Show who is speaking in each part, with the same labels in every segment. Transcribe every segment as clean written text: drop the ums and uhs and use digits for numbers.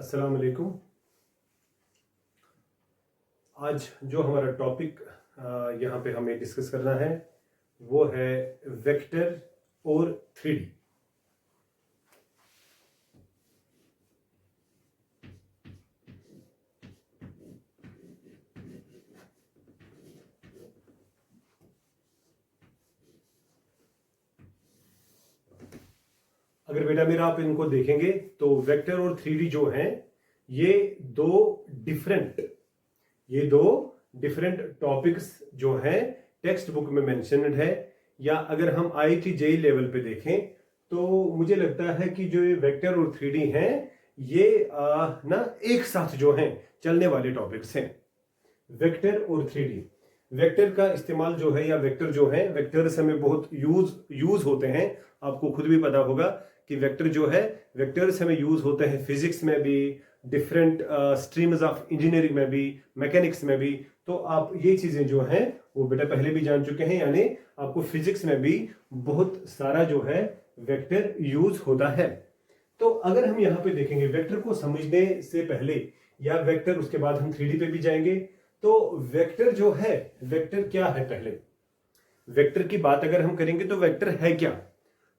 Speaker 1: अस्सलाम वालेकुम। आज जो हमारा टॉपिक यहाँ पे हमें डिस्कस करना है वो है वेक्टर और 3D। अगर बेटा मेरा आप इनको देखेंगे तो वेक्टर और 3D जो हैं ये दो डिफरेंट टॉपिक्स जो हैं टेक्स्ट बुक में मेंशन्ड है, या अगर हम IIT JEE लेवल पे देखें तो मुझे लगता है कि जो ये वेक्टर और 3D हैं ये ना एक साथ जो हैं चलने वाले टॉपिक्स हैं। वेक्टर और 3D, वेक्टर का इस्तेमाल जो है या वेक्टर जो है, वेक्टर्स हमें बहुत यूज होते हैं। आपको खुद भी पता होगा कि वेक्टर जो है, वेक्टर्स हमें यूज होते हैं फिजिक्स में भी, डिफरेंट स्ट्रीम्स ऑफ इंजीनियरिंग में भी, मैकेनिक्स में भी। तो आप ये चीजें जो हैं वो बेटा पहले भी जान चुके हैं, यानी आपको फिजिक्स में भी बहुत सारा जो है वेक्टर यूज होता है। तो अगर हम यहाँ पे देखेंगे वेक्टर को समझने से पहले, या वेक्टर उसके बाद हम 3D पे भी जाएंगे, तो वेक्टर जो है, वेक्टर क्या है, पहले वेक्टर की बात अगर हम करेंगे तो वेक्टर है क्या।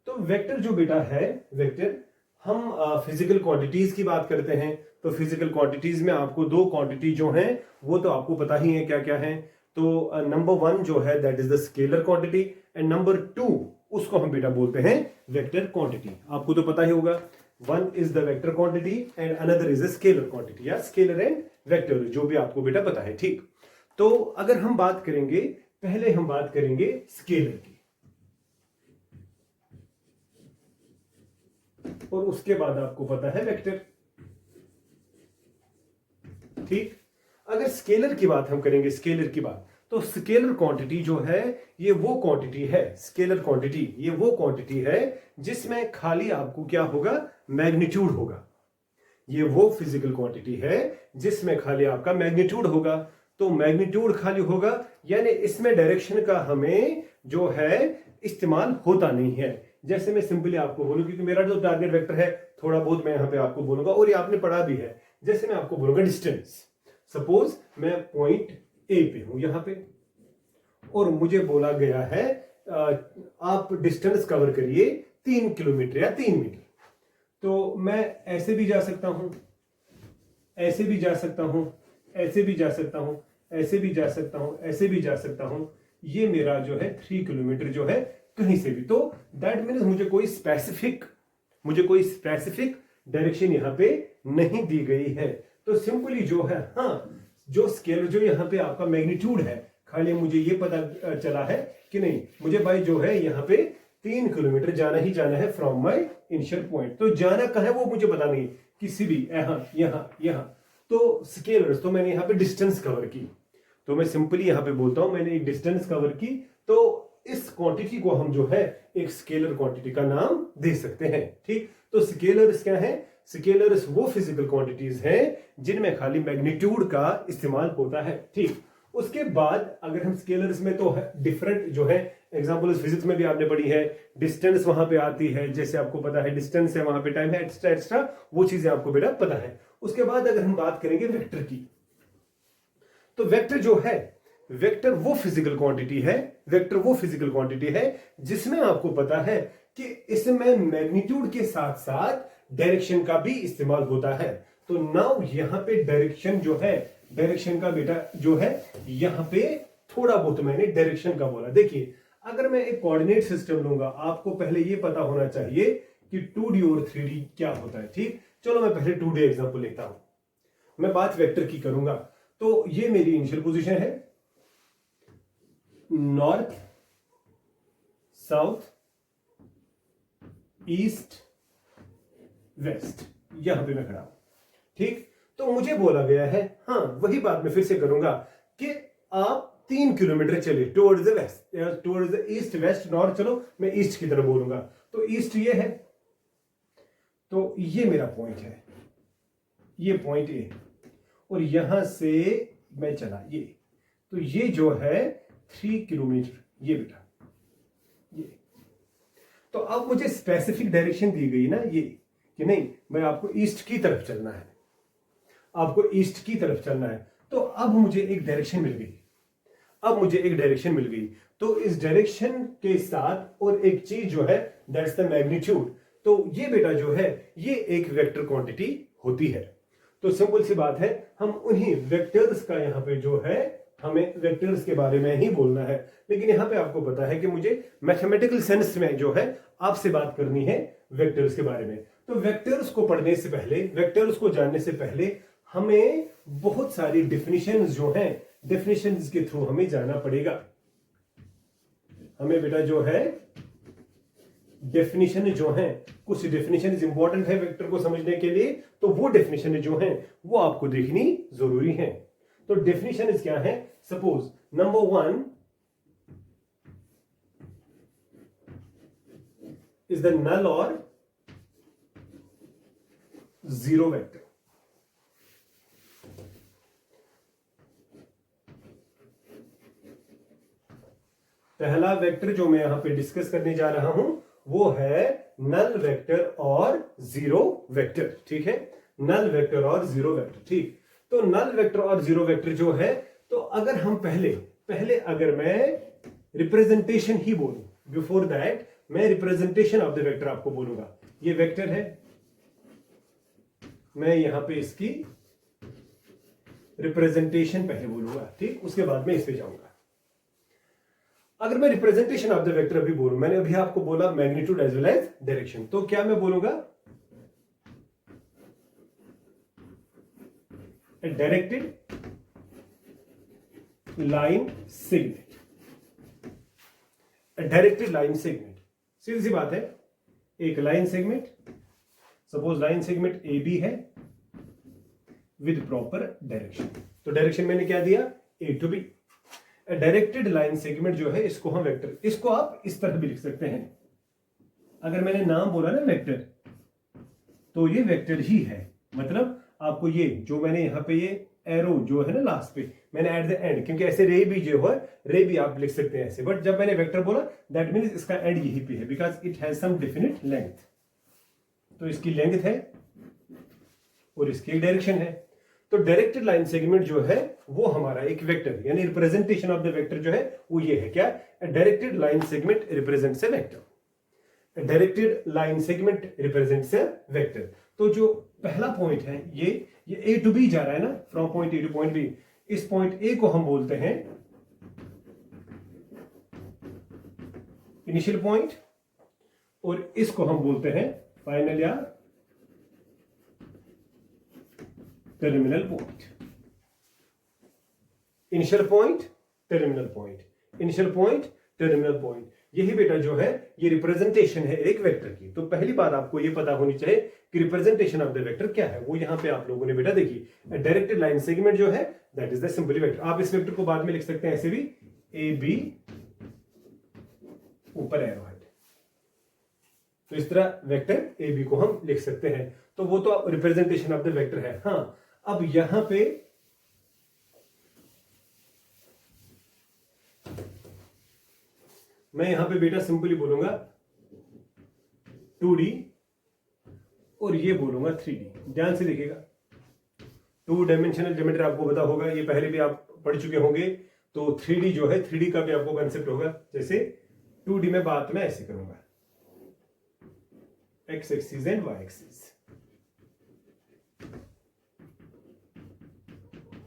Speaker 1: तो वेक्टर जो बेटा है, वेक्टर हम फिजिकल क्वांटिटीज की बात करते हैं तो फिजिकल क्वांटिटीज में आपको दो क्वांटिटी जो हैं वो तो आपको पता ही है क्या क्या है। तो नंबर 1 जो है that is the scalar quantity, and number 2 उसको हम बेटा बोलते हैं वेक्टर क्वांटिटी। आपको तो पता ही होगा, one is the vector quantity and another is the scalar quantity, या स्केलर एंड वेक्टर, जो भी आपको बेटा पता है। ठीक, तो अगर हम बात करेंगे, पहले हम बात करेंगे स्केलर की और उसके बाद आपको पता है वेक्टर। ठीक, अगर स्केलर की बात हम करेंगे, स्केलर की बात, तो स्केलर क्वांटिटी जो है ये वो क्वांटिटी है, स्केलर क्वांटिटी ये वो क्वांटिटी है जिसमें खाली आपको क्या होगा, मैग्नीट्यूड होगा। ये वो फिजिकल क्वांटिटी है जिसमें खाली आपका मैग्नीट्यूड होगा। तो मैग्नीट्यूड खाली होगा यानी इसमें डायरेक्शन का हमें जो है इस्तेमाल होता नहीं है। जैसे मैं सिंपली आपको बोलूं, क्योंकि मेरा जो टारगेट वेक्टर है थोड़ा बहुत मैं यहां पे आपको बोलूंगा, और ये आपने पढ़ा भी है। जैसे मैं आपको बोलूंगा डिस्टेंस, सपोज मैं पॉइंट ए पे हूं यहां पे, और मुझे बोला गया है आप डिस्टेंस कवर करिए 3 किलोमीटर या 3 मीटर। तो मैं ऐसे भी जा सकता हूं, ऐसे भी जा सकता हूं, ऐसे भी जा सकता हूं, ऐसे भी जा सकता हूं, ऐसे भी जा सकता हूं। ये मेरा जो है 3 किलोमीटर जो है कहीं से भी। तो दैट मीन्स मुझे कोई स्पेसिफिक डायरेक्शन यहां पे नहीं दी गई है। तो सिंपली जो है, हाँ, जो स्केलर जो यहां पे आपका मैग्नीट्यूड है, खाली मुझे ये पता चला है कि नहीं, मुझे भाई जो है यहां पे 3 किलोमीटर जाना ही जाना है फ्रॉम माई इनिशियल पॉइंट। तो जाना कहां है वो मुझे पता नहीं, किसी भी यहां। तो स्केलर्स, तो मैंने यहां पे डिस्टेंस कवर की, तो मैं सिंपली यहां पे बोलता हूं मैंने एक डिस्टेंस कवर की। तो इस क्वांटिटी को हम जो है एक स्केलर क्वांटिटी का नाम दे सकते हैं। ठीक, तो स्केलर्स क्या है, स्केलर्स वो फिजिकल क्वांटिटीज हैं जिनमें खाली मैग्नीट्यूड का इस्तेमाल होता है। ठीक, उसके बाद अगर हम स्केलर्स में तो डिफरेंट जो है एग्जांपल फिजिक्स में भी आपने पढ़ी है, डिस्टेंस वहां पे आती है, जैसे आपको पता है डिस्टेंस है, वहां पे टाइम है, एक्स्ट्रा वो चीजें आपको बेटा पता है। उसके बाद अगर हम बात करेंगे वेक्टर की, तो वेक्टर जो है, वेक्टर वो फिजिकल क्वांटिटी है, वेक्टर वो फिजिकल क्वांटिटी है जिसमें आपको पता है कि इसमें मैग्नीट्यूड के साथ साथ डायरेक्शन का भी इस्तेमाल होता है। तो नाउ यहां पे डायरेक्शन जो है, डायरेक्शन का बेटा जो है यहां पे थोड़ा बहुत मैंने डायरेक्शन का बोला। देखिए, अगर मैं एक कोऑर्डिनेट सिस्टम लूंगा, आपको पहले ये पता होना चाहिए कि 2D और 3D क्या होता है। ठीक, चलो मैं पहले 2D एग्जांपल लेता हूं, मैं बात वेक्टर की करूंगा। तो ये मेरी इनिशियल पोजीशन है, नॉर्थ, साउथ, ईस्ट, वेस्ट, यहां पे मैं खड़ा हूं। ठीक, तो मुझे बोला गया है, हाँ वही बात मैं फिर से करूंगा कि आप 3 किलोमीटर चलिए towards the west, towards the east, west, north. चलो मैं ईस्ट की तरफ बोलूंगा, तो ईस्ट ये है, तो ये मेरा पॉइंट है, ये पॉइंट ए, और यहां से मैं चला ये, तो ये जो है 3 किलोमीटर, ये बेटा ये। तो अब मुझे स्पेसिफिक डायरेक्शन दी गई ना ये, कि नहीं मैं आपको ईस्ट की तरफ चलना है। आपको ईस्ट की तरफ चलना है। तो अब मुझे एक डायरेक्शन मिल गई, तो इस डायरेक्शन के साथ और एक चीज जो है दैट्स द मैग्नीट्यूड। तो ये बेटा जो है ये एक वेक्टर क्वांटिटी होती है। तो सिंपल सी बात है, हम उन्हीं वेक्टर्स का यहाँ पे जो है हमें वेक्टर्स के बारे में ही बोलना है। लेकिन यहाँ पे आपको पता है कि मुझे मैथमेटिकल सेंस में जो है आपसे बात करनी है वेक्टर्स के बारे में। तो वेक्टर्स को पढ़ने से पहले, वेक्टर्स को जानने से पहले हमें बहुत सारी डेफिनेशंस जो हैं, डेफिनेशंस के थ्रू हमें जाना पड़ेगा। हमें बेटा जो है डेफिनेशन जो है, कुछ डेफिनेशन इंपॉर्टेंट है वेक्टर को समझने के लिए, तो वो डेफिनेशन जो है वो आपको देखनी जरूरी है। तो डेफिनेशन क्या है? Suppose number 1 is the null और जीरो वेक्टर। पहला वेक्टर जो मैं यहां पे डिस्कस करने जा रहा हूं वो है नल वेक्टर और जीरो वेक्टर। ठीक है, नल वेक्टर और जीरो वेक्टर। ठीक, तो नल वेक्टर और जीरो वेक्टर जो है, तो अगर हम पहले अगर मैं रिप्रेजेंटेशन ही बोलूं, बिफोर दैट मैं रिप्रेजेंटेशन ऑफ द वेक्टर आपको बोलूंगा। ये वेक्टर है, मैं यहां पे इसकी रिप्रेजेंटेशन पहले बोलूंगा। ठीक, उसके बाद में इस पे जाऊंगा। अगर मैं रिप्रेजेंटेशन ऑफ द वेक्टर अभी बोलूं, मैंने अभी आपको बोला magnitude as well as direction, तो क्या मैं बोलूंगा? A directed line segment. Directed line segment, सीधी सी बात है, एक line segment, suppose line segment A B है विद प्रॉपर डायरेक्शन। तो डायरेक्शन मैंने क्या दिया? A to B. Directed line segment जो है इसको हम वेक्टर, इसको आप इस तरह भी लिख सकते हैं। अगर मैंने नाम बोला ना वेक्टर, तो ये वेक्टर ही है। मतलब आपको ये जो मैंने यहां पे ये एरो जो है ना लास्ट पे, मैंने एट द एंड, क्योंकि ऐसे रे भी जो है, रे भी आप लिख सकते हैं ऐसे, बट जब मैंने वेक्टर बोला दैट मीन्स इसका एंड यही पे है, because it has some definite length. तो इसकी लेंथ है और इसकी एक डायरेक्शन है। तो डायरेक्टेड लाइन सेगमेंट जो है वो हमारा एक वेक्टर, यानी रिप्रेजेंटेशन ऑफ द वेक्टर जो है वो ये है। क्या? Directed line segment represents a vector. Directed line segment represents a vector. तो जो पहला पॉइंट है ये ए टू बी जा रहा है ना, from point A to point B. इस पॉइंट ए को हम बोलते हैं इनिशियल पॉइंट, और इसको हम बोलते हैं फाइनल या terminal point. Initial point, terminal point, initial point, terminal point, यही बेटा जो है ये रिप्रेजेंटेशन है एक वेक्टर की। तो पहली बात आपको ये पता होनी चाहिए कि रिप्रेजेंटेशन ऑफ द वेक्टर क्या है। वो यहां पे आप लोगों ने बेटा देखी, डायरेक्टेड लाइन सेगमेंट जो है that is the simple vector. आप इस वेक्टर को बाद में लिख सकते हैं ऐसे भी, ए बी ऊपर एरो हेड। तो इस तरह वेक्टर ए बी को हम लिख सकते हैं। तो वो तो रिप्रेजेंटेशन ऑफ द वेक्टर है। हाँ, अब यहां पे मैं यहां पे बेटा सिंपली बोलूंगा 2D और ये बोलूंगा 3D। ध्यान से देखिएगा, 2 डायमेंशनल ज्योमेट्री आपको पता होगा, ये पहले भी आप पढ़ चुके होंगे। तो 3D जो है, 3D का भी आपको कंसेप्ट होगा। जैसे 2D में बात मैं ऐसे करूंगा, X axis and Y axis.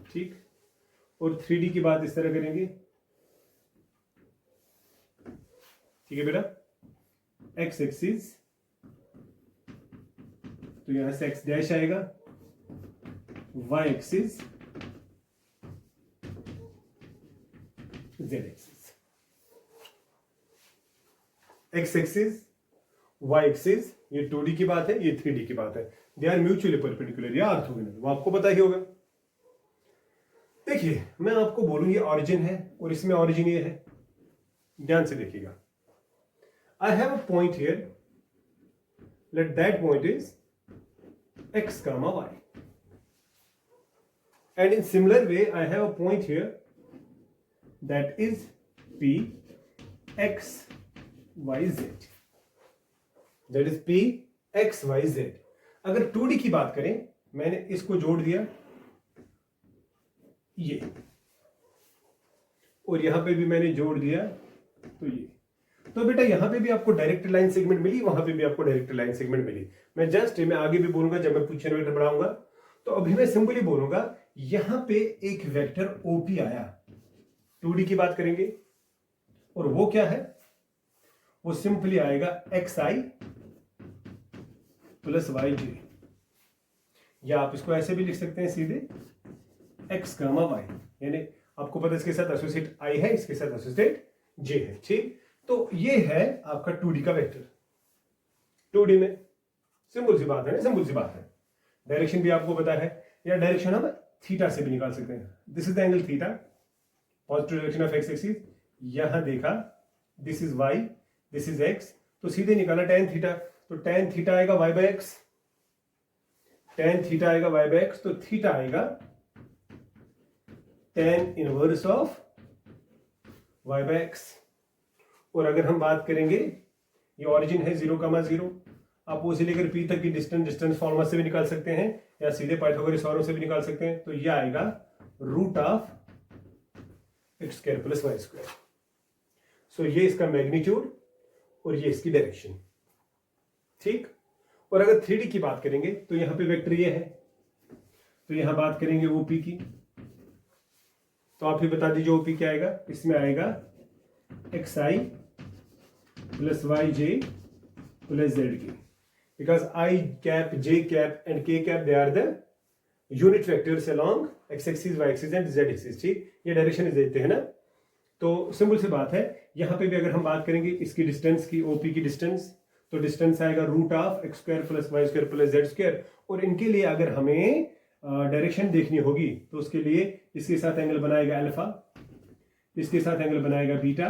Speaker 1: ठीक, और 3D की बात इस तरह करेंगे। ठीक है बेटा, एक्स एक्सिस, तो यहां से एक्स डैश आएगा, Y axis, Z axis. X axis, Y axis, ये 2D की बात है, ये 3D की बात है। दे आर म्यूचुअली परपेंडिकुलर या ऑर्थोगोनल, वो आपको पता ही होगा। देखिए, मैं आपको बोलूं ये ऑरिजिन है और इसमें ऑरिजिन ये है। ध्यान से देखिएगा, I have a point here, let that point is x comma y, and in similar way I have a point here that is p x y z, that is p x y z। अगर 2D की बात करें, मैंने इसको जोड़ दिया ये, और यहां पे भी मैंने जोड़ दिया तो ये। तो बेटा यहां पे भी आपको डायरेक्ट लाइन सेगमेंट मिली, वहां पे भी आपको डायरेक्ट लाइन सेगमेंट मिली। मैं आगे भी बोलूंगा जब मैं पोजीशन वेक्टर बढ़ाऊंगा। तो अभी मैं सिंपली बोलूंगा यहां पे एक वेक्टर ओपी आया, 2D की बात करेंगे, और वो क्या है, वो सिंपली आएगा xi प्लस yj, या आप इसको ऐसे भी लिख सकते हैं सीधे x गामा y, यानी आपको पता है इसके साथ एसोसिएट i है, इसके साथ एसोसिएट j है। ठीक, तो ये है आपका 2D का वेक्टर। 2D में सिंपल सी बात है ना, सिंपल सी बात है। डायरेक्शन भी आपको पता है, या डायरेक्शन हम थीटा से भी निकाल सकते हैं। This is the angle theta, positive direction of X axis. यहां देखा this is y, this is x, तो सीधे निकाला tan थीटा, तो tan थीटा आएगा y by X, tan theta आएगा y बाय एक्स, तो थीटा आएगा tan inverse of y by X. और अगर हम बात करेंगे, ये ओरिजिन है 0,0, आप ओ से लेकर पी तक की डिस्टेंस फॉर्मूला से भी निकाल सकते हैं, या सीधे पाइथागोरस थ्योरम से भी निकाल सकते हैं। तो ये आएगा root of X square plus Y square. So ये इसका मैग्नीट्यूड और ये इसकी डायरेक्शन। ठीक, और अगर 3D की बात करेंगे तो यहां पे वेक्टर ये है, तो यहां बात करेंगे ओपी की, तो आप ही बता दीजिए ओपी क्या आएगा। इसमें आएगा xi plus yj plus zk, because I cap, j cap and k cap they are the unit vectors along x axis, y axis and z axis। ठीक, ये डायरेक्शन देते हैं ना। तो सिंपल सी बात है, यहां पे भी अगर हम बात करेंगे इसकी डिस्टेंस की, ओपी की डिस्टेंस, तो डिस्टेंस आएगा root of X square plus Y square plus Z square. और इनके लिए अगर हमें डायरेक्शन देखनी होगी तो उसके लिए इसके साथ एंगल बनाएगा अल्फा, इसके साथ एंगल बनाएगा बीटा,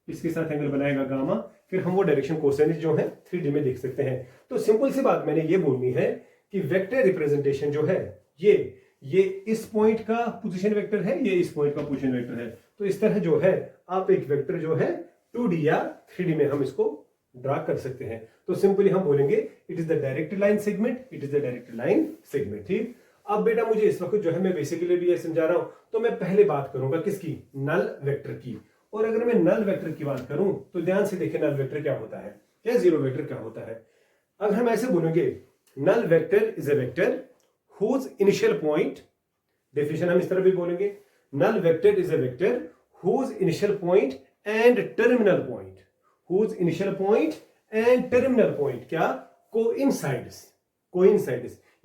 Speaker 1: इसके साथ एंगल बनाएगा गामा, फिर हम वो डायरेक्शन कोसाइनस जो है 3D में देख सकते हैं। तो सिंपल सी बात मैंने ये बोलनी है कि वेक्टर रिप्रेजेंटेशन जो है ये इस पॉइंट का पोजीशन वेक्टर है, ये इस पॉइंट का पोजीशन वेक्टर है। तो इस तरह जो है आप एक वेक्टर जो है 2D या 3D में हम इसको ड्रा कर सकते हैं। तो सिंपली हम बोलेंगे it is the direct line segment, it is the direct line segment. ठीक, अब बेटा मुझे इस वक्त जो है मैं बेसिकली भी ये समझा रहा हूं, तो मैं पहले बात करूंगा किसकी, नल वेक्टर की। और अगर मैं नल वेक्टर की बात करूं तो ध्यान से देखें नल वेक्टर क्या होता है या जीरो वेक्टर क्या होता है। अगर हम ऐसे बोलेंगे null vector is a vector whose initial point, definition हम इस तरह भी बोलेंगे, null vector is a vector whose initial point and terminal point, whose initial point and terminal point क्या कोइंसाइड्स,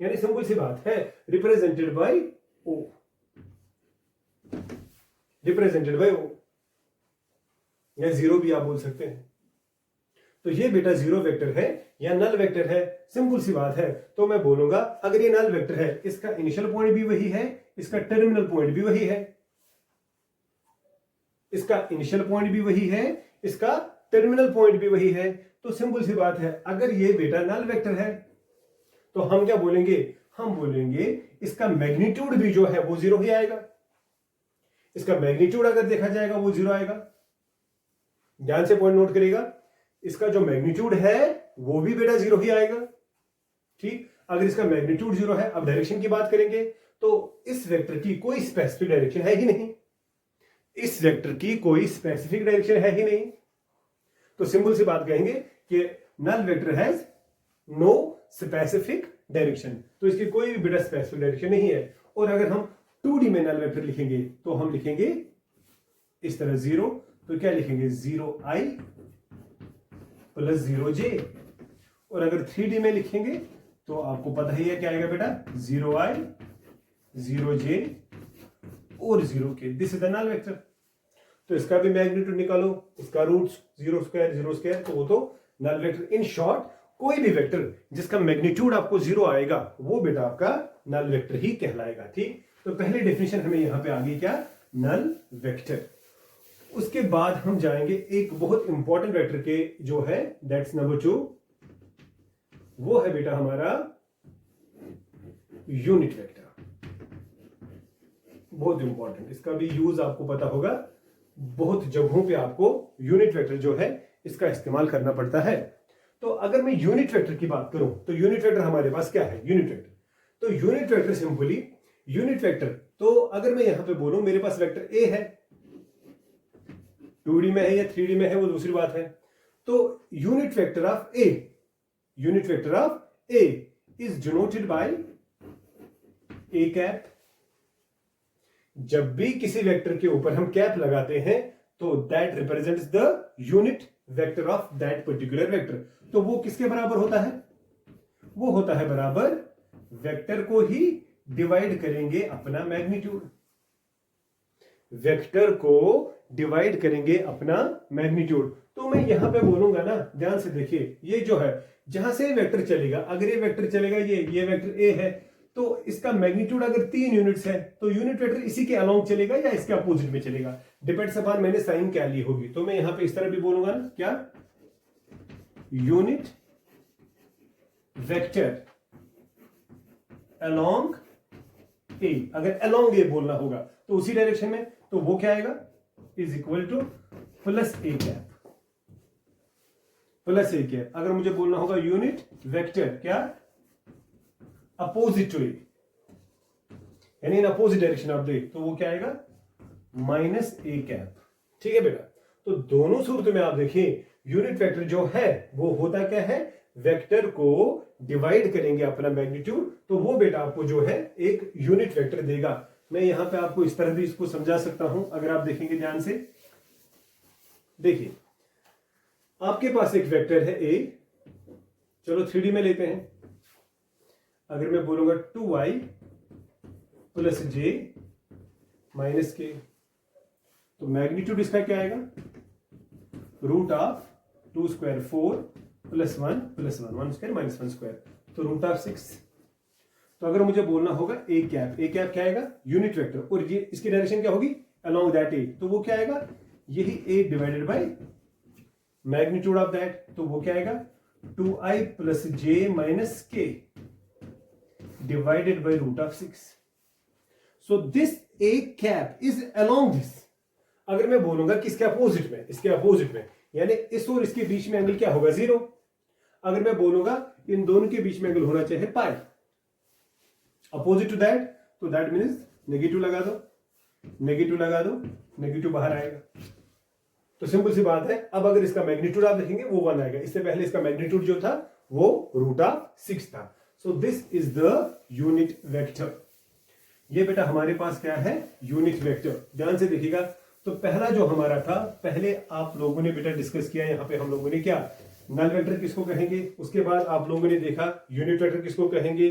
Speaker 1: यानी सिंपल सी बात है represented by O, represented by O, या जीरो भी आप बोल सकते हैं। तो ये बेटा जीरो वेक्टर है या नल वेक्टर है, सिंपल सी बात है। तो मैं बोलूंगा अगर ये नल वेक्टर है, इसका इनिशियल पॉइंट भी वही है, इसका टर्मिनल पॉइंट भी वही है, इसका इनिशियल पॉइंट भी वही है, इसका टर्मिनल पॉइंट भी वही है। तो सिंपल सी बात है अगर ये बेटा नल वेक्टर है तो हम क्या बोलेंगे, हम बोलेंगे इसका मैग्नीट्यूड भी जो है वो जीरो ही आएगा, इसका मैग्नीट्यूड अगर देखा जाएगा वो जीरो आएगा। ध्यान से पॉइंट नोट करिएगा, इसका जो मैग्नीट्यूड है वो भी बेटा जीरो ही आएगा। ठीक, अगर इसका मैग्नीट्यूड जीरो है, अब डायरेक्शन की बात करेंगे तो इस वेक्टर की कोई स्पेसिफिक डायरेक्शन है ही नहीं, इस वेक्टर की कोई स्पेसिफिक डायरेक्शन है ही नहीं। तो सिंपल सी बात कहेंगे कि null vector has no specific direction, तो इसकी कोई भी बेटा स्पेसिफिक डायरेक्शन नहीं है। और अगर हम 2D में नल वेक्टर लिखेंगे तो हम लिखेंगे इस तरह जीरो, तो क्या लिखेंगे 0i प्लस 0j। और अगर 3D में लिखेंगे तो आपको पता ही है क्या आएगा बेटा 0i 0j और 0k, this is the null vector. तो इसका भी मैग्नीट्यूड निकालो, इसका रूट 0 स्क्वायर, तो वो तो नल वेक्टर। इन शॉर्ट कोई भी वेक्टर जिसका मैग्नीट्यूड आपको जीरो आएगा वो बेटा आपका नल वेक्टर ही कहलाएगा। ठीक, तो पहली डेफिनेशन हमें यहां पे आ गई क्या, नल वेक्टर। उसके बाद हम जाएंगे एक बहुत इंपॉर्टेंट वेक्टर के जो है दैट्स नंबर 2, वो है बेटा हमारा यूनिट वेक्टर। बहुत इंपॉर्टेंट, इसका भी यूज आपको पता होगा, बहुत जगहों पे आपको यूनिट वेक्टर जो है इसका इस्तेमाल करना पड़ता है। तो अगर मैं यूनिट वेक्टर की बात करूं तो यूनिट वेक्टर हमारे पास क्या है, यूनिट वेक्टर। तो unit vector simply unit vector, तो अगर मैं यहां पे बोलूं मेरे पास वेक्टर ए है, 2D में है या 3D में है वो दूसरी बात है, तो unit vector of A, unit vector of A is denoted by A cap. जब भी किसी वेक्टर के ऊपर हम कैप लगाते हैं तो that represents the unit vector of that particular vector. तो वो किसके बराबर होता है? वो होता है बराबर वेक्टर को ही डिवाइड करेंगे अपना मैग्नीट्यूड, वेक्टर को डिवाइड करेंगे अपना मैग्नीट्यूड। तो मैं यहां पे बोलूंगा ना, ध्यान से देखिए, ये जो है जहां से वेक्टर चलेगा, अगर ये वेक्टर चलेगा, ये वेक्टर ए है, तो इसका मैग्नीट्यूड अगर 3 यूनिट्स है तो यूनिट वेक्टर इसी के अलोंग चलेगा या इसके अपोजिट में चलेगा, डिपेंड्स अपॉन मैंने साइन क्या ली होगी। तो मैं यहां पे इस तरह भी बोलूंगा ना, क्या, यूनिट वेक्टर अलोंग ए, अगर अलोंग ए बोलना होगा तो उसी डायरेक्शन में, तो वो क्या आएगा, is equal two plus A cap, plus A cap. अगर मुझे बोलना होगा यूनिट वेक्टर क्या, अपोजिट टू ए, यानी in opposite direction of the ए, तो वो क्या आएगा, माइनस ए कैप। ठीक है बेटा, तो दोनों सूरत में आप देखिए यूनिट वेक्टर जो है वो होता क्या है, वेक्टर को डिवाइड करेंगे अपना मैग्नीट्यूड, तो वो बेटा आपको जो है एक यूनिट वेक्टर देगा। मैं यहां पे आपको इस तरह भी इसको समझा सकता हूं, अगर आप देखेंगे ध्यान से। देखिए आपके पास एक वेक्टर है ए, चलो 3D में लेते हैं। अगर मैं बोलूंगा 2y प्लस जे माइनस के, तो मैग्नीट्यूड इसका क्या आएगा, root of 2 square 4 plus 1 plus 1, 1 square minus 1 square, तो रूट ऑफ 6। तो अगर मुझे बोलना होगा ए कैप, ए कैप क्या आएगा, यूनिट वेक्टर, और ये इसकी डायरेक्शन क्या होगी, अलोंग दैट ए, तो वो क्या आएगा, यही A divided by magnitude of that, तो वो क्या आएगा, 2i plus J minus K divided by root of 6। So this A cap is along this. अगर मैं बोलूंगा कि इसके अपोजिट में, इसके अपोजिट में, यानी इस और इसके बीच में एंगल क्या होगा, 0। अगर मैं बोलूंगा इन दोनों के बीच में एंगल होना चाहिए पाई, अपोजिट टू दैट, तो दैट मीन्स नेगेटिव लगा दो, नेगेटिव लगा दो, नेगेटिव बाहर आएगा। तो सिंपल सी बात है। अब अगर इसका मैग्नीट्यूड आप देखेंगे वो 1 आएगा, इससे पहले इसका मैग्नीट्यूड जो था वो रूट ऑफ 6 था। सो this is the unit vector. ये बेटा हमारे पास क्या है, यूनिट वेक्टर। ध्यान से देखिएगा, तो पहला जो हमारा था, पहले आप लोगों ने बेटा डिस्कस किया, यहां पे हम लोगों ने क्या, नल वेक्टर किसको कहेंगे, उसके बाद आप लोगों ने देखा यूनिट वेक्टर किसको कहेंगे,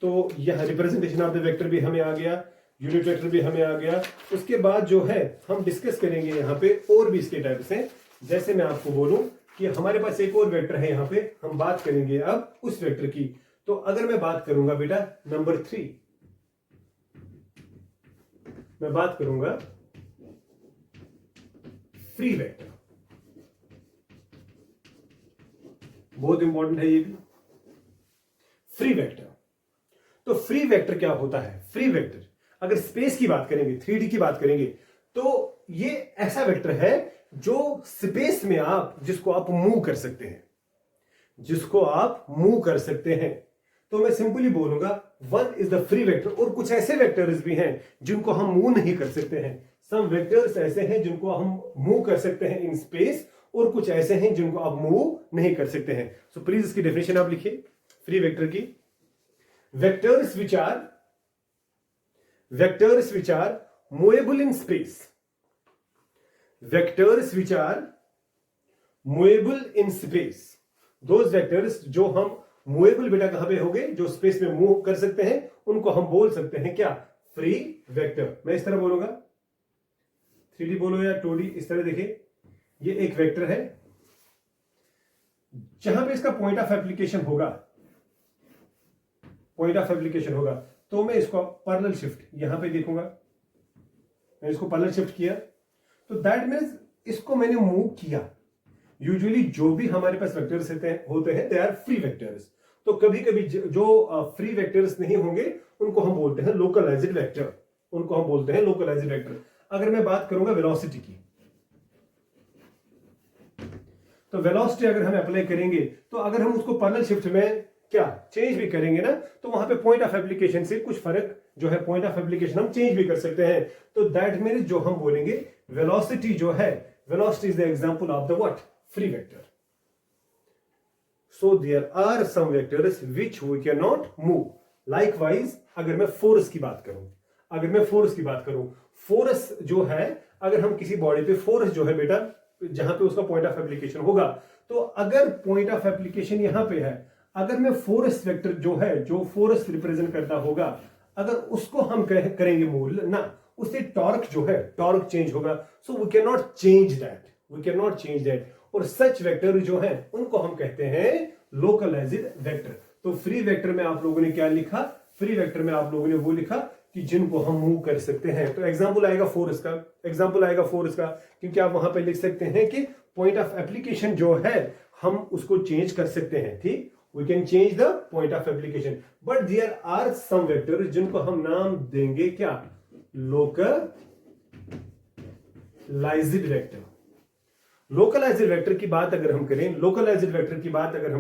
Speaker 1: तो यह रिप्रेजेंटेशन ऑफ द वेक्टर भी हमें आ गया, यूनिट वेक्टर भी हमें आ गया। उसके बाद जो है हम डिस्कस करेंगे यहाँ पे और भी इसके टाइप्स हैं। जैसे मैं आपको बोलूं कि हमारे पास एक और वेक्टर है, यहाँ पे हम बात करेंगे अब उस वेक्टर की। तो अगर मैं बात करूंगा बेटा नंबर 3, मैं बात करूंगा फ्री वेक्टर, बहुत इंपॉर्टेंट है ये भी, फ्री वेक्टर। तो फ्री वेक्टर क्या होता है, फ्री वेक्टर अगर स्पेस की बात करेंगे, 3D की बात करेंगे, तो ये ऐसा वेक्टर है जो स्पेस में आप, जिसको आप मूव कर सकते हैं, जिसको आप मूव कर सकते हैं। तो मैं सिंपली बोलूंगा 1 इज द फ्री वेक्टर। और कुछ ऐसे वेक्टर्स भी हैं जिनको हम मूव नहीं कर सकते हैं। सम वेक्टर्स ऐसे हैं जिनको हम मूव कर सकते हैं इन स्पेस, और कुछ ऐसे हैं जिनको आप मूव नहीं कर सकते हैं। सो प्लीज इसकी डेफिनेशन आप लिखिए फ्री वेक्टर की। Vectors which are movable in space, vectors which are movable in space, those vectors जो हम मूवेबल बेटा कहां पे होंगे, जो स्पेस में मूव कर सकते हैं, उनको हम बोल सकते हैं क्या, फ्री वेक्टर। मैं इस तरह बोलूंगा, 3D बोलो या 2D, इस तरह देखिए, ये एक वेक्टर है जहां पे इसका पॉइंट ऑफ एप्लीकेशन होगा, पॉइंट ऑफ एप्लीकेशन होगा, तो मैं इसको पैरेलल शिफ्ट यहां पे देखूंगा, मैं इसको पैरेलल शिफ्ट किया, तो दैट मींस इसको मैंने मूव किया। यूजुअली जो भी हमारे पास वेक्टर्स होते हैं दे आर फ्री वेक्टर्स। तो कभी कभी जो फ्री वेक्टर्स नहीं होंगे उनको हम बोलते हैं लोकलाइज्ड वेक्टर, उनको हम बोलते हैं लोकलाइज्ड वेक्टर। अगर मैं बात करूंगा वेलोसिटी की, तो वेलोसिटी अगर हम अप्लाई करेंगे, तो अगर हम उसको पैरेलल शिफ्ट में क्या चेंज भी करेंगे ना, तो वहां पे पॉइंट ऑफ एप्लीकेशन से कुछ फर्क जो है, पॉइंट ऑफ एप्लीकेशन हम चेंज भी कर सकते हैं। तो दैट मीन्स जो हम बोलेंगे वेलोसिटी जो है, velocity is the example of the what, free vector. So there are some vectors which we can not move. Likewise अगर मैं फोर्स की बात करूं, फोर्स जो है, अगर हम किसी बॉडी पे फोर्स जो है बेटा, जहां पे उसका पॉइंट ऑफ एप्लीकेशन होगा, तो अगर पॉइंट ऑफ एप्लीकेशन यहां पे है, अगर मैं फोर्स वेक्टर जो है, जो फोर्स रिप्रेजेंट करता होगा, अगर उसको हम करेंगे मूल ना, उससे टॉर्क जो है, टॉर्क चेंज होगा। So we can not change that, और सच वेक्टर जो है उनको हम कहते हैं लोकलाइज्ड वेक्टर। तो फ्री वेक्टर में आप लोगों ने क्या लिखा, फ्री वेक्टर में आप लोगों ने वो लिखा कि जिनको हम मूव कर सकते हैं। तो एग्जांपल आएगा फोर्स का, क्योंकि आप वहां पे लिख सकते हैं कि पॉइंट ऑफ एप्लीकेशन जो है हम उसको चेंज कर सकते हैं, ठीक, we can change the point of application, but there are some vector जिनको हम नाम देंगे क्या, लोकलाइज्ड वेक्टर। लोकलाइज्ड वेक्टर की बात अगर हम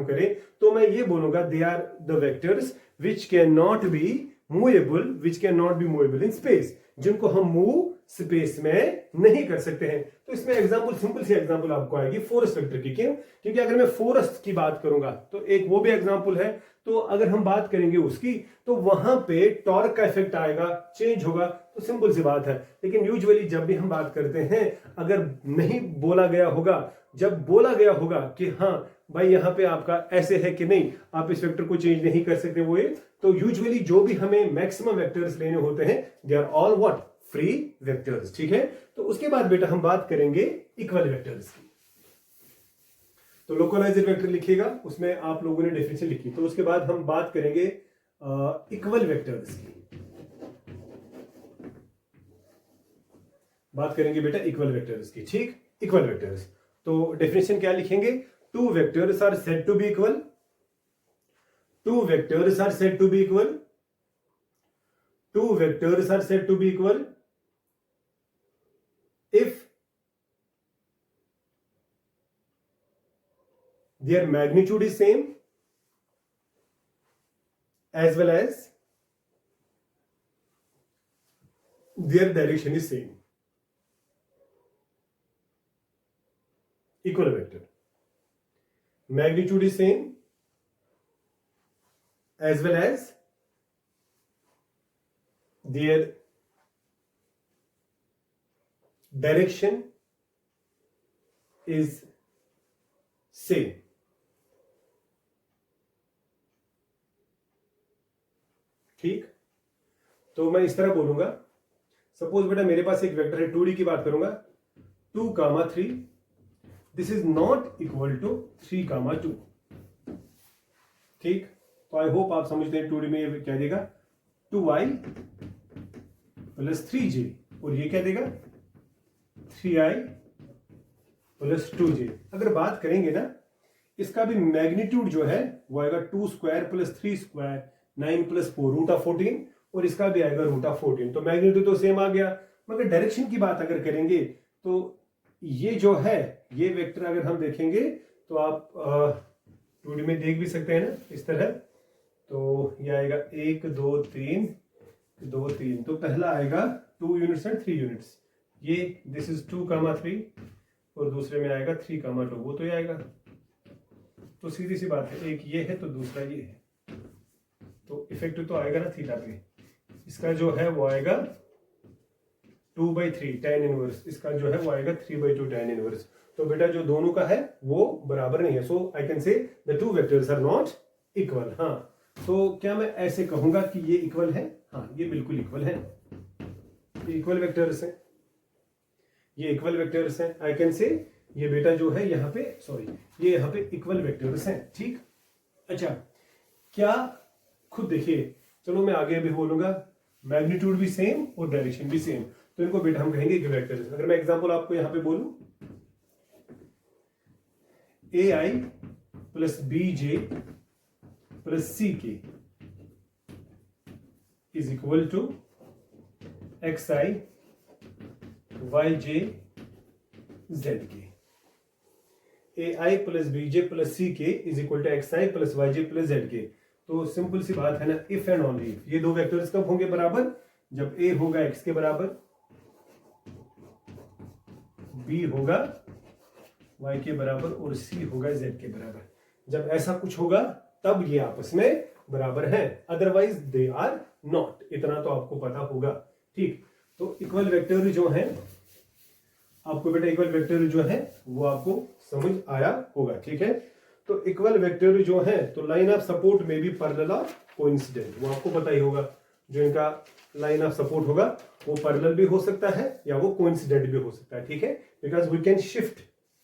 Speaker 1: करें, तो मैं ये बोलूंगा they are the vectors which can not be movable in space, जिनको हम मूव स्पेस में नहीं कर सकते हैं। तो इसमें एग्जांपल, सिंपल सी एग्जांपल आपको आएगी फोर्स वेक्टर की। क्यों? क्योंकि अगर मैं फोर्स की बात करूंगा तो एक वो भी एग्जांपल है, तो अगर हम बात करेंगे उसकी, तो वहां पे टॉर्क का इफेक्ट आएगा, चेंज होगा, तो सिंपल सी बात है। लेकिन यूजुअली जब भी हम बात करते हैं, अगर नहीं बोला गया होगा, जब बोला गया होगा कि हाँ भाई यहाँ पे आपका ऐसे है कि नहीं, आप इस वेक्टर को चेंज नहीं कर सकते, वो ये, तो यूजुअली जो भी हमें मैक्सिमम वेक्टर्स लेने होते हैं, they are all what, free vectors, ठीक है। तो उसके बाद बेटा हम बात करेंगे इक्वल वेक्टर्स की। तो लोकलाइज्ड वेक्टर लिखिएगा, उसमें आप लोगों ने डेफिनेशन लिखी। तो उसके बाद हम बात करेंगे इक्वल वेक्टर्स की, ठीक, इक्वल वेक्टर्स। तो डेफिनेशन क्या लिखेंगे, two vectors are said to be equal, if their magnitude is same as well as their direction is same. Equal vector, magnitude is same as well as their direction is same. ठीक, तो मैं इस तरह बोलूंगा, suppose बेटा मेरे पास एक vector है, 2D की बात करूंगा, 2,3, this is not equal to 3,2, ठीक। तो आई होप आप समझते हैं 2D में ये क्या देगा, 2i प्लस 3j, और ये क्या देगा, 3i प्लस 2j। अगर बात करेंगे ना, इसका भी मैग्नीट्यूड जो है वो आएगा 2 स्क्वायर प्लस 3 स्क्वायर 9 प्लस 4 √14, और इसका भी आएगा √14। तो मैग्नीट्यूड तो सेम आ गया, मगर डायरेक्शन की बात अगर करेंगे तो ये जो है, ये वेक्टर अगर हम देखेंगे तो आप 2D में देख भी सकते हैं ना, इस तरह। तो ये आएगा 1 2 3 2 3, तो पहला आएगा 2 यूनिट्स एंड 3 यूनिट्स, ये दिस इज 2,3, और दूसरे में आएगा 3,2, वो तो ये आएगा। तो सीधी सी बात है, एक ये है तो दूसरा ये है, तो इफेक्टिव तो आएगा ना थीटा पे। इसका जो है वो आएगा 2/3 tan इनवर्स, इसका जो है वो आएगा 3/2 tan इनवर्स। तो बेटा जो दोनों का है वो बराबर नहीं है, so I can say the two vectors are not equal. हाँ, तो क्या मैं ऐसे कहूंगा कि ये इक्वल है? हाँ, ये बिल्कुल इक्वल है, ये इक्वल वेक्टर्स हैं, ये इक्वल वेक्टर्स हैं। आई कैन से ये बेटा जो है यहाँ पे, सॉरी, ये यहाँ पे इक्वल वेक्टर्स हैं, ठीक। अच्छा, क्या खुद देखिए, चलो मैं आगे अभी बोलूंगा, मैग्नीट्यूड भी सेम और डायरेक्शन भी सेम, तो इनको बेटा हम कहेंगे वेक्टर्स। अगर मैं एग्जांपल आपको यहां पे बोलूं, ai plus bj plus ck is equal to xi yj zk। ai plus bj plus ck is equal to xi plus yj plus zk। तो सिंपल सी बात है ना, इफ एंड ओनली इफ। ये दो वेक्टर्स कब होंगे बराबर? जब a होगा x के बराबर, b होगा y के बराबर और c होगा z के बराबर। जब ऐसा कुछ होगा तब ये आपस में बराबर हैं, अदरवाइज दे आर नॉट। इतना तो आपको पता होगा, ठीक। तो इक्वल वेक्टर जो है आपको बेटा, इक्वल वेक्टर जो है वो आपको समझ आया होगा, ठीक है। तो इक्वल वेक्टर जो है, तो लाइन ऑफ सपोर्ट में भी पैरेलल और कोइंसिडेंट, वो आपको पता ही होगा। जो इनका लाइन ऑफ सपोर्ट होगा वो पैरेलल भी हो सकता है या वो कोइंसिडेंट भी हो सकता है, ठीक है। Because we can shift,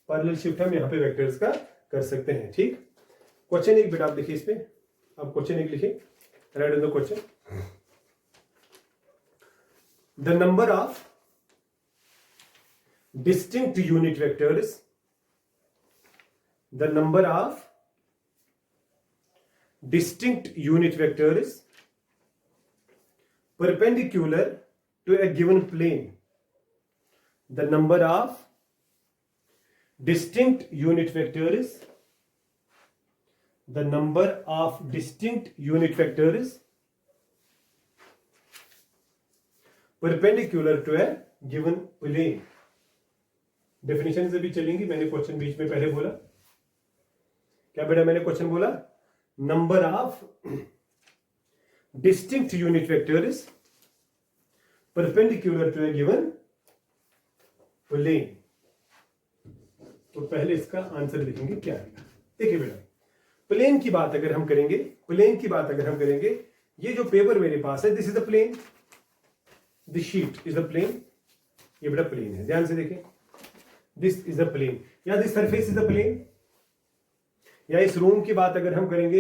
Speaker 1: parallel shift हम यहाँ पे वेक्टर्स का कर सकते हैं, ठीक। क्वेश्चन एक बेटा आप देखिए, इसमें आप क्वेश्चन एक लिखिए, right in the question, the number of distinct unit vectors, the number of distinct unit vectors perpendicular to a given plane, the number of distinct unit vectors, the number of distinct unit vectors perpendicular to a given plane। Definition से भी चलेंगी। मैंने question बीच में पहले बोला क्या बेटा? मैंने क्वेश्चन बोला number of distinct unit vectors perpendicular to a given plane. तो पहले इसका आंसर देखेंगे क्या आएगा। देखिए बेटा, प्लेन की बात अगर हम करेंगे, प्लेन की बात अगर हम करेंगे, ये जो पेपर मेरे पास है, this is the plane, this sheet is the plane. ये बेटा प्लेन है, ध्यान से देखें, दिस इज अ प्लेन या this surface is a plane. या इस रूम की बात अगर हम करेंगे,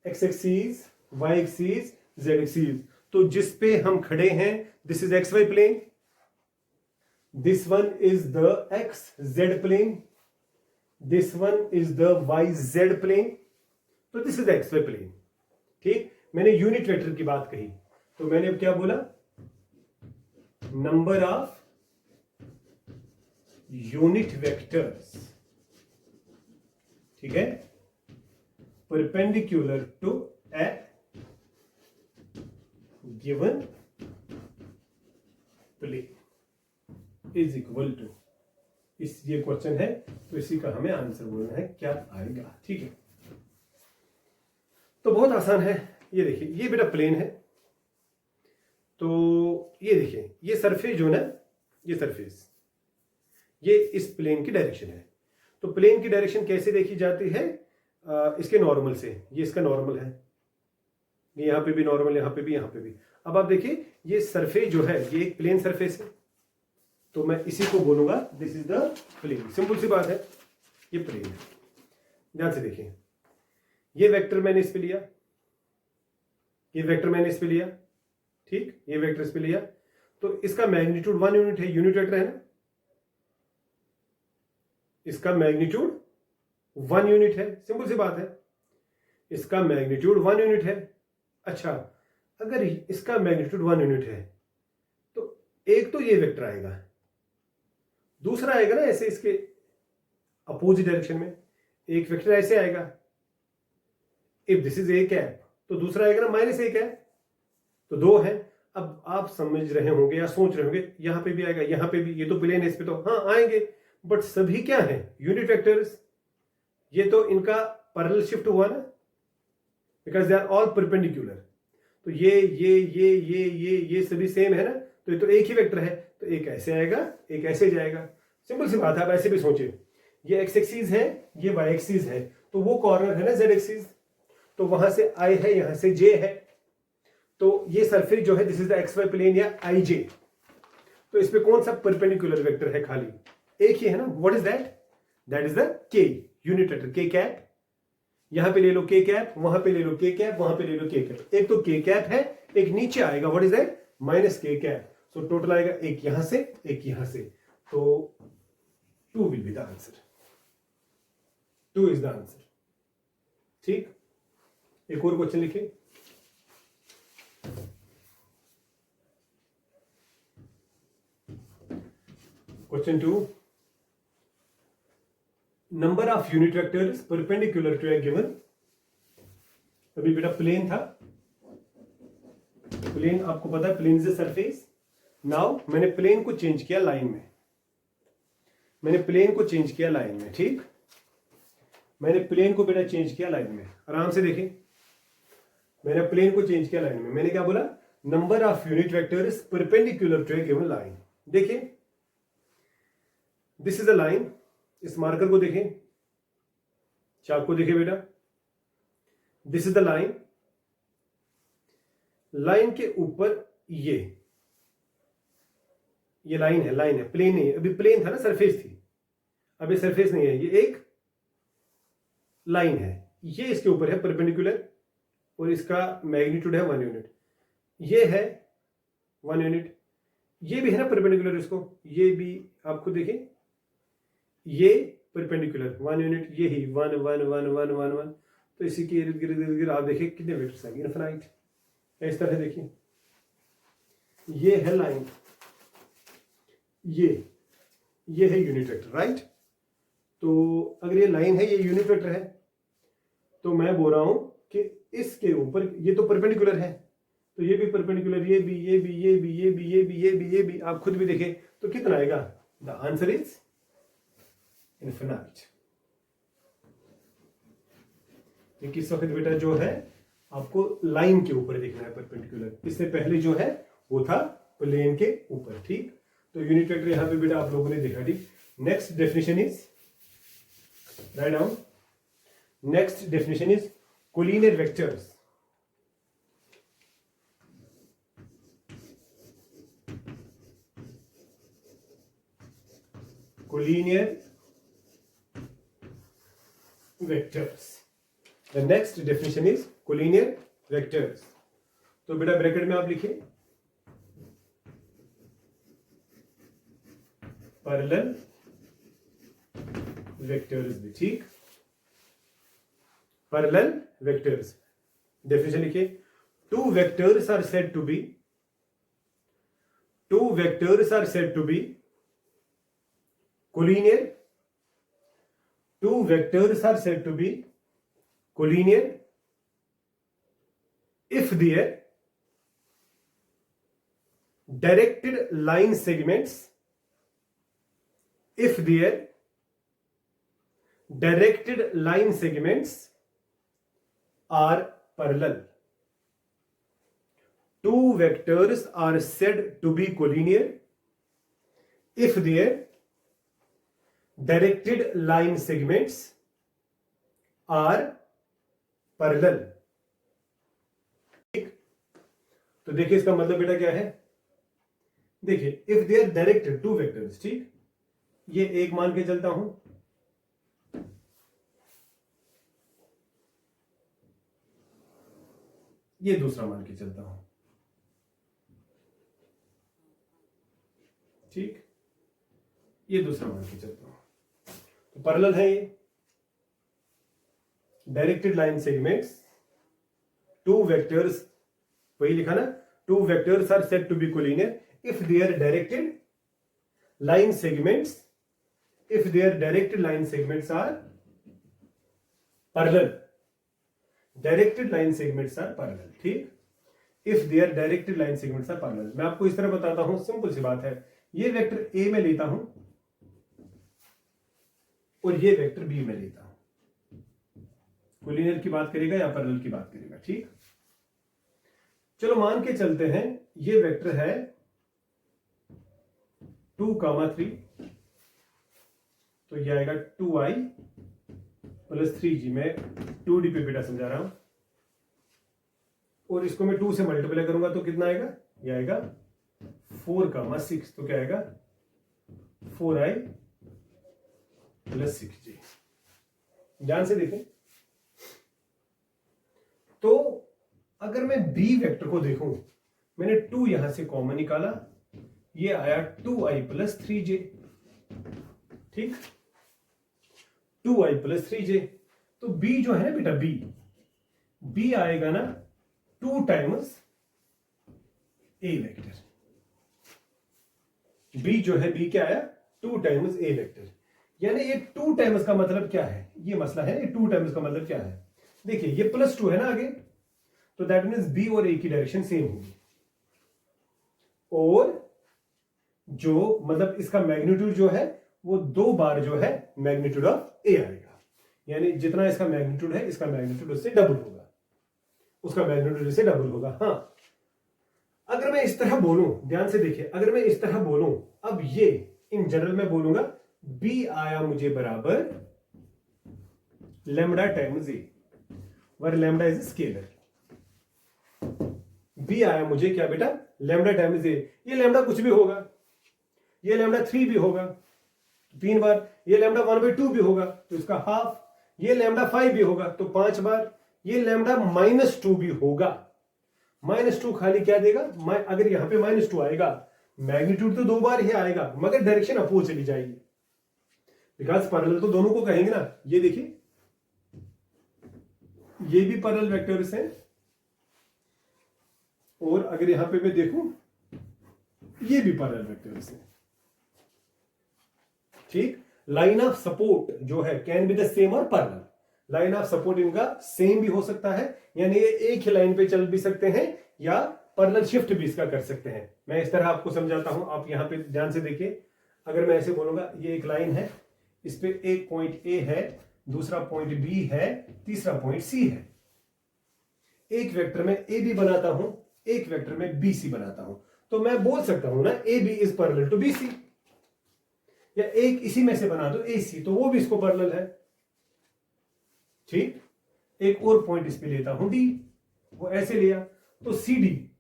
Speaker 1: x axis, Y axis, Z axis, तो जिस पे हम खड़े हैं this is x y plane, this one is the x z plane, this one is the y z plane, तो this is x y plane, ठीक। मैंने यूनिट वेक्टर की बात कही, तो मैंने अब क्या बोला? नंबर ऑफ यूनिट वेक्टर्स, ठीक है, perpendicular to a given plane is equal to, इस ये क्वेश्चन है तो इसी का हमें आंसर बोलना है, क्या आएगा, ठीक है। तो बहुत आसान है। ये देखिए, ये बेटा प्लेन है, तो ये देखिए, ये सरफेस जो ना, ये सरफेस, ये इस प्लेन की डायरेक्शन है। तो प्लेन की डायरेक्शन कैसे देखी जाती है? इसके नॉर्मल से। ये इसका नॉर्मल है, ये यहां पे भी नॉर्मल, यहां पे भी, यहां पे भी। अब आप देखिए, ये सरफेस जो है ये एक प्लेन सरफेस है, तो मैं इसी को बोलूंगा this is the plane. Simple सी बात है, ये प्लेन है। ध्यान से देखिए, ये वेक्टर मैंने इस पे लिया, ये वेक्टर मैंने इस पे लिया, ठीक, ये वेक्टर इस पे लिया, तो इसका मैग्नीट्यूड 1 यूनिट है, यूनिट वेक्टर है ना, इसका मैग्नीट्यूड 1 यूनिट है, सिंपल सी बात है, इसका मैग्नीट्यूड 1 यूनिट है। अच्छा, अगर इसका मैग्नीट्यूड 1 यूनिट है तो एक तो ये वेक्टर आएगा, दूसरा आएगा ना ऐसे इसके अपोजिट डायरेक्शन में, एक वेक्टर ऐसे आएगा, if this is A cap, तो दूसरा आएगा ना माइनस ए कैप, तो दो है। अब आप समझ रहे होंगे या सोच रहे होंगे, यहां पे भी आएगा, यहां पे भी, ये तो प्लेन है, इस पे तो हाँ आएंगे, बट सभी क्या है? Unit vectors. ये तो इनका पैरेलल शिफ्ट हुआ ना, because they are all perpendicular. तो ये सभी सेम है ना, तो ये तो एक ही वेक्टर है, तो एक ऐसे आएगा, एक ऐसे जाएगा। सिंपल सी बात है, आप ऐसे भी सोचिए, ये एक्स एक्सिस है, ये वाई एक्सिस है, तो वो कॉर्नर है ना जेड एक्सिस, तो वहां से आई है, यहां से जे है, तो ये सरफेस जो है this is the x y plane या आई जे। तो इस पे कौन सा परपेंडिकुलर वेक्टर है? खाली एक ही है ना। What is that? That is the के यूनिट वेक्टर, के कैप। यहां पे ले लो के कैप, वहां पे ले लो के कैप, वहां पे ले लो के कैप। एक तो के कैप है, एक नीचे आएगा, व्हाट इज दैट? माइनस के कैप। सो टोटल आएगा एक यहां से, एक यहां से, तो 2 will be the answer. 2 is the answer, ठीक। एक और क्वेश्चन लिखिए, question 2, number of unit vectors perpendicular to a given अभी बेटा प्लेन था, प्लेन आपको पता है plane is a surface. Now मैंने प्लेन को चेंज किया लाइन में, मैंने प्लेन को चेंज किया लाइन में, ठीक, मैंने प्लेन को बेटा चेंज किया लाइन में। आराम से देखें, मैंने प्लेन को चेंज किया लाइन में। मैंने क्या बोला, number of unit vectors perpendicular to a given line. देखिए दिस इज अ लाइन, इस मार्कर को देखें, चाप को देखें बेटा, this is the line, line के ऊपर ये लाइन है, लाइन है, प्लेन नहीं है। अभी प्लेन था ना, सरफेस थी, अभी सरफेस नहीं है, ये एक लाइन है, ये इसके ऊपर है परपेंडिकुलर, और इसका मैग्नीट्यूड है 1 यूनिट, ये है 1 यूनिट, ये भी है ना परपेंडिकुलर इसको, ये भी आपको देखें, ये परपेंडिकुलर 1 यूनिट, ये ही 1 1 1 1 1 1, तो इसी के इर्द गिर्द आप देखिए कितने वेक्टर्स आएंगे, इनफिनाइट। इस तरह देखिए, ये है लाइन, ये है यूनिट वेक्टर, राइट। तो अगर ये लाइन है, ये यूनिट वेक्टर है, तो मैं बोल रहा हूं कि इसके ऊपर ये तो परपेंडिकुलर है, तो ये भी परपेंडिकुलर, ये भी, ये भी, ये भी, ये भी, ये भी, ये भी, ये भी, आप खुद भी देखें तो कितना आएगा। The answer is infinite. ये किस वक्त बेटा जो है आपको लाइन के ऊपर देखना है परपेंडिकुलर, इससे पहले जो है वो था प्लेन के ऊपर, ठीक। तो यूनिट वेक्टर यहां पे बेटा आप लोगों ने देखा, ठीक। Next definition is, write down, next definition is collinear vectors. Collinear vectors, the next definition is collinear vectors. तो बेटा ब्रैकेट में आप लिखिए पैरेलल वेक्टर्स भी, ठीक। पैरेलल वेक्टर्स डेफिनेशन लिखिए, two vectors are said to be, two vectors are said to be collinear, two vectors are said to be collinear if their directed line segments, if their directed line segments are parallel. Two vectors are said to be collinear if their directed line segments are parallel, ठीक। तो देखिए इसका मतलब बेटा क्या है, देखिए if they are directed two vectors, ठीक, ये एक मान के चलता हूं, ये दूसरा मान के चलता हूं, ठीक, ये दूसरा मान के चलता हूं, तो पैरेलल है ये। Directed line segments, two vectors, वही लिखा ना, two vectors are said to be collinear if their directed line segments, if their directed line segments are parallel, directed line segments are parallel, ठीक। If their directed line segments are parallel, मैं आपको इस तरह बताता हूं, simple सी बात है, ये वेक्टर ए में लेता हूं और ये वेक्टर बी में लेता हूं, कोलिनियर की बात करेगा या पैरेलल की बात करेगा, ठीक। चलो मान के चलते हैं ये वेक्टर है 2, 3, तो ये आएगा 2i + 3g, मैं 2d पे बेटा समझा रहा हूं, और इसको मैं 2 से मल्टीप्लाई करूंगा तो कितना आएगा, ये आएगा 4, 6, तो क्या आएगा 4i + 6j। ध्यान से देखें, तो अगर मैं b वेक्टर को देखूं, मैंने 2 यहां से कॉमन निकाला, ये आया 2i + 3j, ठीक, 2i + 3j। तो b जो है ना बेटा, b आएगा ना 2 टाइम्स a वेक्टर, b जो है, b क्या आया 2 टाइम्स a वेक्टर, यानी ये 2 टाइम्स का मतलब क्या है, ये मसला है, ये 2 टाइम्स का मतलब क्या है। देखिए ये +2 है ना आगे, तो दैट मीन्स बी और ए की डायरेक्शन सेम होगी, और जो मतलब इसका मैग्नीट्यूड जो है वो 2 बार जो है मैग्नीट्यूड ऑफ ए आएगा, यानी जितना इसका मैग्नीट्यूड है इसका मैग्नीट्यूड उससे डबल होगा, उसका मैग्नीट्यूड इससे डबल होगा। हाँ, अगर मैं इस तरह बोलूं, ध्यान से देखिए, अगर मैं इस तरह बोलूं, अब ये इन जनरल में बोलूंगा बी आया मुझे बराबर lambda times a, where lambda is scalar. B आया मुझे क्या बेटा, लैम्बडा टाइम्स ए। ये लैम्बडा कुछ भी होगा, ये लैम्बडा 3 भी होगा 3 बार, ये लैम्बडा 1/2 भी होगा तो इसका हाफ, ये लैम्बडा 5 भी होगा तो 5 बार, ये लैम्बडा -2 भी होगा। -2 खाली क्या देगा, अगर यहां पे -2 आएगा, मैग्नीट्यूड तो 2 बार ही आएगा मगर डायरेक्शन अपोज चली जाएगी, बिकॉज पैरेलल तो दोनों को कहेंगे ना। ये देखिए, ये भी पैरेलल वेक्टर्स हैं, और अगर यहां पे मैं देखूं, ये भी पैरेलल वेक्टर्स हैं। ठीक, लाइन ऑफ सपोर्ट जो है कैन बी द सेम और पैरेलल। लाइन ऑफ सपोर्ट इनका सेम भी हो सकता है, यानी ये एक ही लाइन पे चल भी सकते हैं, या पैरेलल शिफ्ट भी इसका कर सकते हैं। मैं इस तरह आपको समझाता हूं, आप यहां पे ध्यान से देखिए। अगर मैं ऐसे बोलूंगा, ये एक लाइन है, इस पे एक पॉइंट ए है, दूसरा पॉइंट बी है, तीसरा पॉइंट सी है। एक वेक्टर में ए बी बनाता हूं, एक वेक्टर में बी सी बनाता हूं, तो मैं बोल सकता हूं ना a b is parallel to b c, या एक इसी में से बना दो ए सी, तो वो भी इसको पैरेलल है। ठीक, एक और पॉइंट इस पे लेता हूं डी, वो ऐसे लिया तो सी डी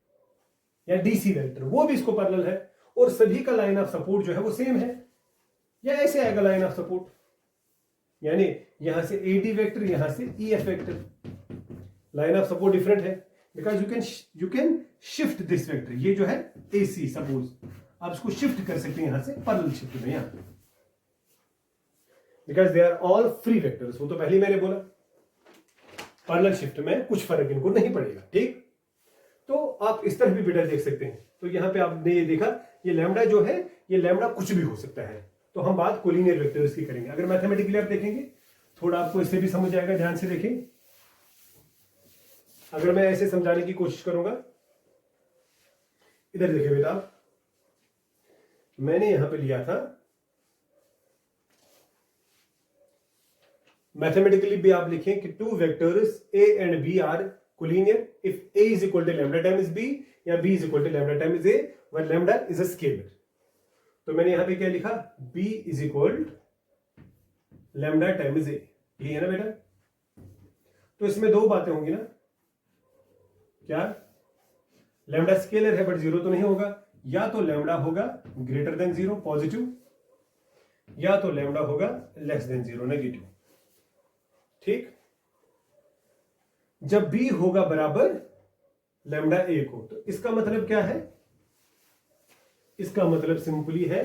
Speaker 1: या डी सी वेक्टर वो भी इसको पैरेलल है, और सभी का लाइन ऑफ सपोर्ट जो है वो सेम है, या ऐसे आएगा लाइन ऑफ सपोर्ट, यानी यहां से ए डी वेक्टर, यहां से E F vector, line of support different है, because you can shift this vector. ये जो है ए सी, सपोज आप इसको शिफ्ट कर सकते हैं यहां से पैरेलल शिफ्ट में, यहां because they are all free vectors. वो तो पहले मैंने बोला पैरेलल शिफ्ट में कुछ फर्क इनको नहीं पड़ेगा। ठीक, तो आप इस तरह भी बेटा देख सकते हैं। तो यहां पे आपने ये देखा, ये लैम्बडा जो है, ये लैम्बडा कुछ भी हो सकता है। तो हम बात कोलिनियर वेक्टर्स की करेंगे। अगर मैथमेटिकली आप देखेंगे, थोड़ा आपको इससे भी समझ आएगा, ध्यान से देखें। अगर मैं ऐसे समझाने की कोशिश करूंगा, इधर देखिए बेटा, मैंने यहां पे लिया था, मैथमेटिकली भी आप लिखें कि 2 vectors a and b are collinear if a is equal to lambda times b या b is equal to lambda times a, when lambda is a scalar. तो मैंने यहां पे क्या लिखा, b is equal lambda times a, ये है ना बेटा। तो इसमें 2 बातें होंगी ना, क्या लैम्बडा स्केलर है बट 0 तो नहीं होगा, या तो लैम्बडा होगा ग्रेटर देन 0 पॉजिटिव, या तो लैम्बडा होगा लेस देन 0 नेगेटिव। ठीक, जब b होगा बराबर लैम्बडा a को, तो इसका मतलब क्या है, इसका मतलब सिंपली है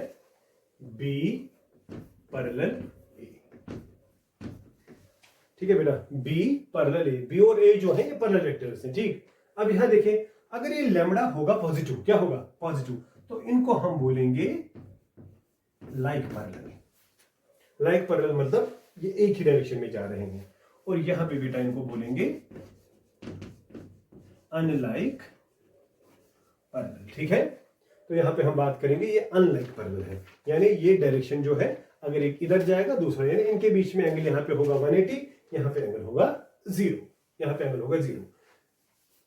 Speaker 1: b पैरेलल a। ठीक है बेटा, b पैरेलल a, b और a जो है ये पैरेलल वेक्टर्स हैं। ठीक, अब यहां देखें, अगर ये लैम्बडा होगा पॉजिटिव, क्या होगा पॉजिटिव, तो इनको हम बोलेंगे लाइक पैरेलल। लाइक पैरेलल मतलब ये एक ही डायरेक्शन में जा रहे हैं, और यहां पे बेटा इनको बोलेंगे अनलाइक पैरेलल। ठीक है, तो यहां पे हम बात करेंगे ये अनलाइक पैरेलल है, यानी ये डायरेक्शन जो है, अगर एक इधर जाएगा दूसरा, यानी इनके बीच में एंगल यहां पे होगा 180, यहां पे एंगल होगा 0, यहां पे एंगल होगा 0।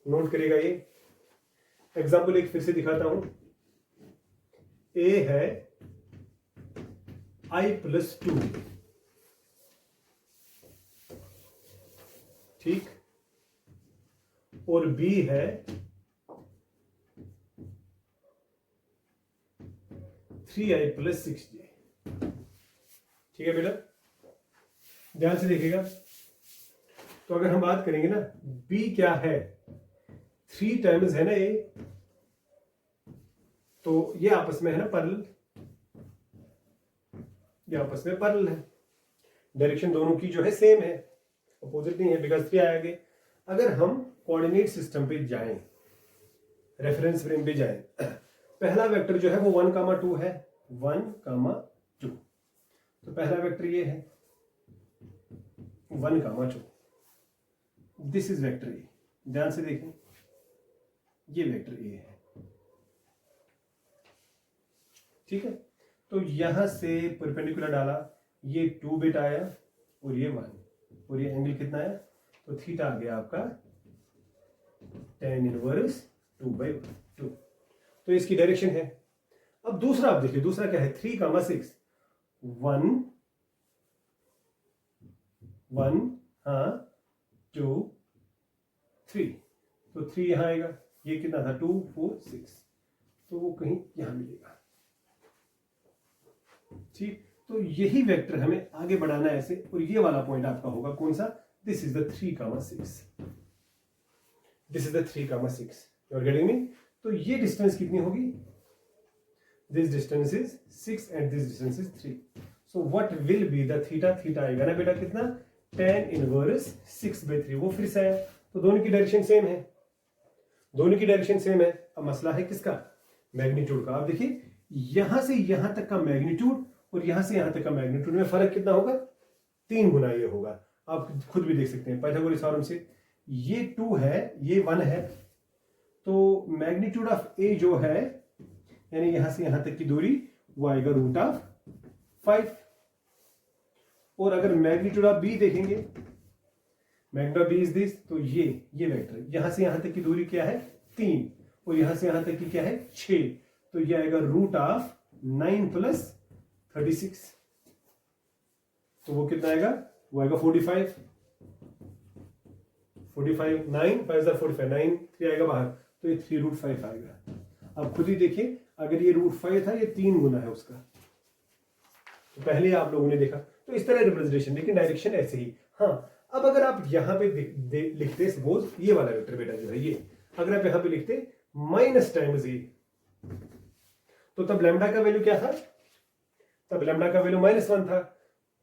Speaker 1: नोट करेगा ये। एग्जाम्पल एक फिर से दिखाता हूं, a है i+2, ठीक, और b है 3i+6j। ठीक है बेटा, ध्यान से देखिएगा। तो अगर हम बात करेंगे ना, b क्या है, 3 टाइम्स है ना a, तो ये आपस में है ना पैरेलल, ये आपस में पैरेलल है, डायरेक्शन दोनों की जो है सेम है, अपोजिट नहीं है, बिकॉज 3 आया आगे। अगर हम कोऑर्डिनेट सिस्टम पे जाएं, रेफरेंस फ्रेम पे जाएं, पहला वेक्टर जो है वो 1,2 है, 1,2, तो पहला वेक्टर ये है 1,2, दिस इज वेक्टर ए। ध्यान से देखें, ये वेक्टर ए है, ठीक है। तो यहां से परपेंडिकुलर डाला, ये 2 बिट आया और ये 1, और ये एंगल कितना आया, तो थीटा आ गया आपका tan इनवर्स 2/2। तो इसकी डायरेक्शन है। अब दूसरा आप देखिए, दूसरा क्या है, 3,6 1 1 हाँ 2 3, तो 3 यहां आएगा, ये कितना था 2 4 6, तो वो कहीं यहां मिलेगा, ठीक। तो यही वेक्टर हमें आगे बढ़ाना है ऐसे, और ये वाला पॉइंट आपका होगा कौन सा, this is the 3,6, this is the 3,6, you are getting me. तो ये डिस्टेंस कितनी होगी, this distance is 6 and this distance is 3, so what will be the theta, theta आएगा ना बेटा कितना, tan इनवर्स 6/3, वो फिर से आया, तो दोनों की डायरेक्शन सेम है, दोनों की डायरेक्शन सेम है। अब मसला है किसका, मैग्नीट्यूड का। आप देखिए यहां से यहां तक का मैग्नीट्यूड और यहां से यहां तक का मैग्नीट्यूड में फर्क कितना होगा, 3 गुना ये होगा। आप खुद भी देख सकते हैं पाइथागोरस थ्योरम से, ये 2 है ये 1 है, तो मैग्नीट्यूड ऑफ ए जो है यानी यहां से यहां तक की दूरी वो आएगा √5, और अगर मैग्नीट्यूड ऑफ बी देखेंगे, magnitude of b is this, तो ये वेक्टर यहां से यहां तक की दूरी क्या है 3, और यहां से यहां तक की क्या है 6, तो ये आएगा √9 + 36, तो वो कितना आएगा, वो आएगा 45, 9 5 45, 9 3 आएगा बाहर, तो ये 3√5 आएगा। अब खुद ही देखिए, अगर ये √5 था, ये 3 गुना है उसका, तो पहले आप लोगों ने देखा, तो इस तरह रिप्रेजेंटेशन, लेकिन डायरेक्शन ऐसे ही। हाँ, अब अगर आप यहां पे लिखते सपोज ये वाला वेक्टर बेटा जो है ये, अगर आप यहां पे लिखते माइनस टाइम्स ए, तो तब लैम्डा का वैल्यू क्या था, तब लैम्डा का वैल्यू -1 था,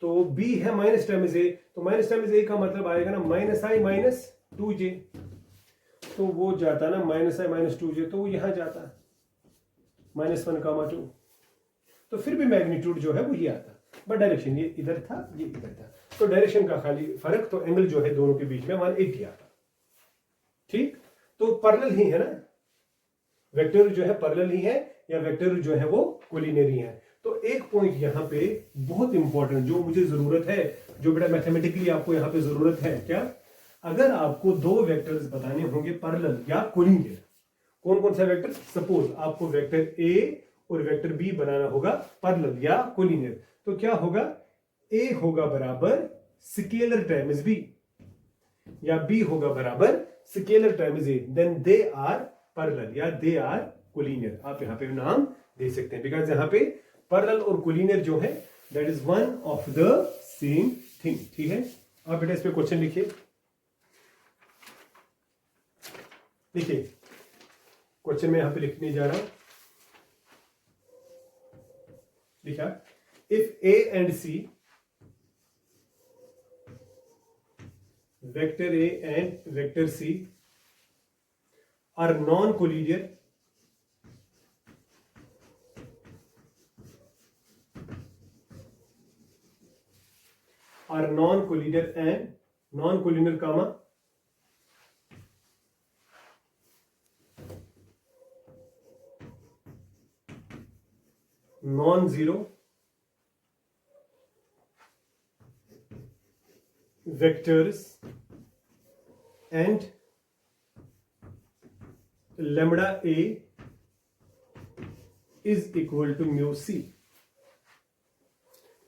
Speaker 1: तो बी है माइनस टाइम्स ए, तो माइनस टाइम्स ए का मतलब आएगा ना -i - 2j, तो वो जाता ना -i - 2j, तो वो यहां जाता -1, 2, तो फिर भी मैग्नीट्यूड जो है वो ये आता, बट डायरेक्शन ये इधर था, ये इधर था, तो डायरेक्शन का खाली फर्क, तो एंगल जो है दोनों के बीच में 180 आता, ठीक। तो पैरेलल ही है ना, वेक्टर जो है पैरेलल ही है, या वेक्टर जो है वो कोलिनियरी है। तो एक पॉइंट यहां पे बहुत इंपॉर्टेंट जो मुझे जरूरत है, जो बेटा मैथमेटिकली आपको यहां पे जरूरत है, क्या, अगर आपको 2 वेक्टर्स बताने होंगे पैरेलल या कोलिनियर, कौन कौन सा वेक्टर, सपोज आपको वेक्टर ए और वेक्टर बी बनाना होगा पैरेलल या कोलिनियर, तो क्या होगा, ए होगा बराबर स्केलर टाइम्स बी, या बी होगा बराबर scalar times a, then they are parallel या दे आर कोलिनियर। आप यहां पे नाम दे सकते हैं, बिकॉज यहां पे पैरेलल और कोलिनियर जो है that is one of the same thing, ठीक है। आप बेटा इस पे क्वेश्चन लिखिए, देखिए क्वेश्चन में यहां पे लिखने जा रहा हूं, लिखा, if a and c, vector a and vector c are non collinear, and non-collinear comma non-zero vectors and lambda a is equal to mu c,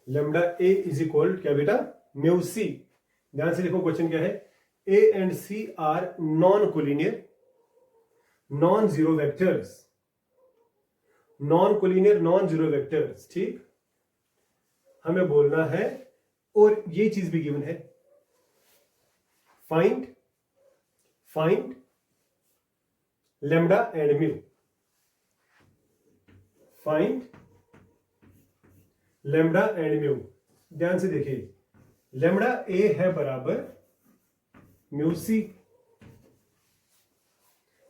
Speaker 1: lambda A is equal क्या बेटा, म्यू सी। ध्यान से देखो question क्या है, a and c are non collinear, non zero vectors, non collinear non zero vectors, ठीक। हमें बोलना है, और ये चीज भी गिवन है, find lambda and mu, find lambda and mu. ध्यान से देखिए, लैम्डा ए है बराबर म्यू सी,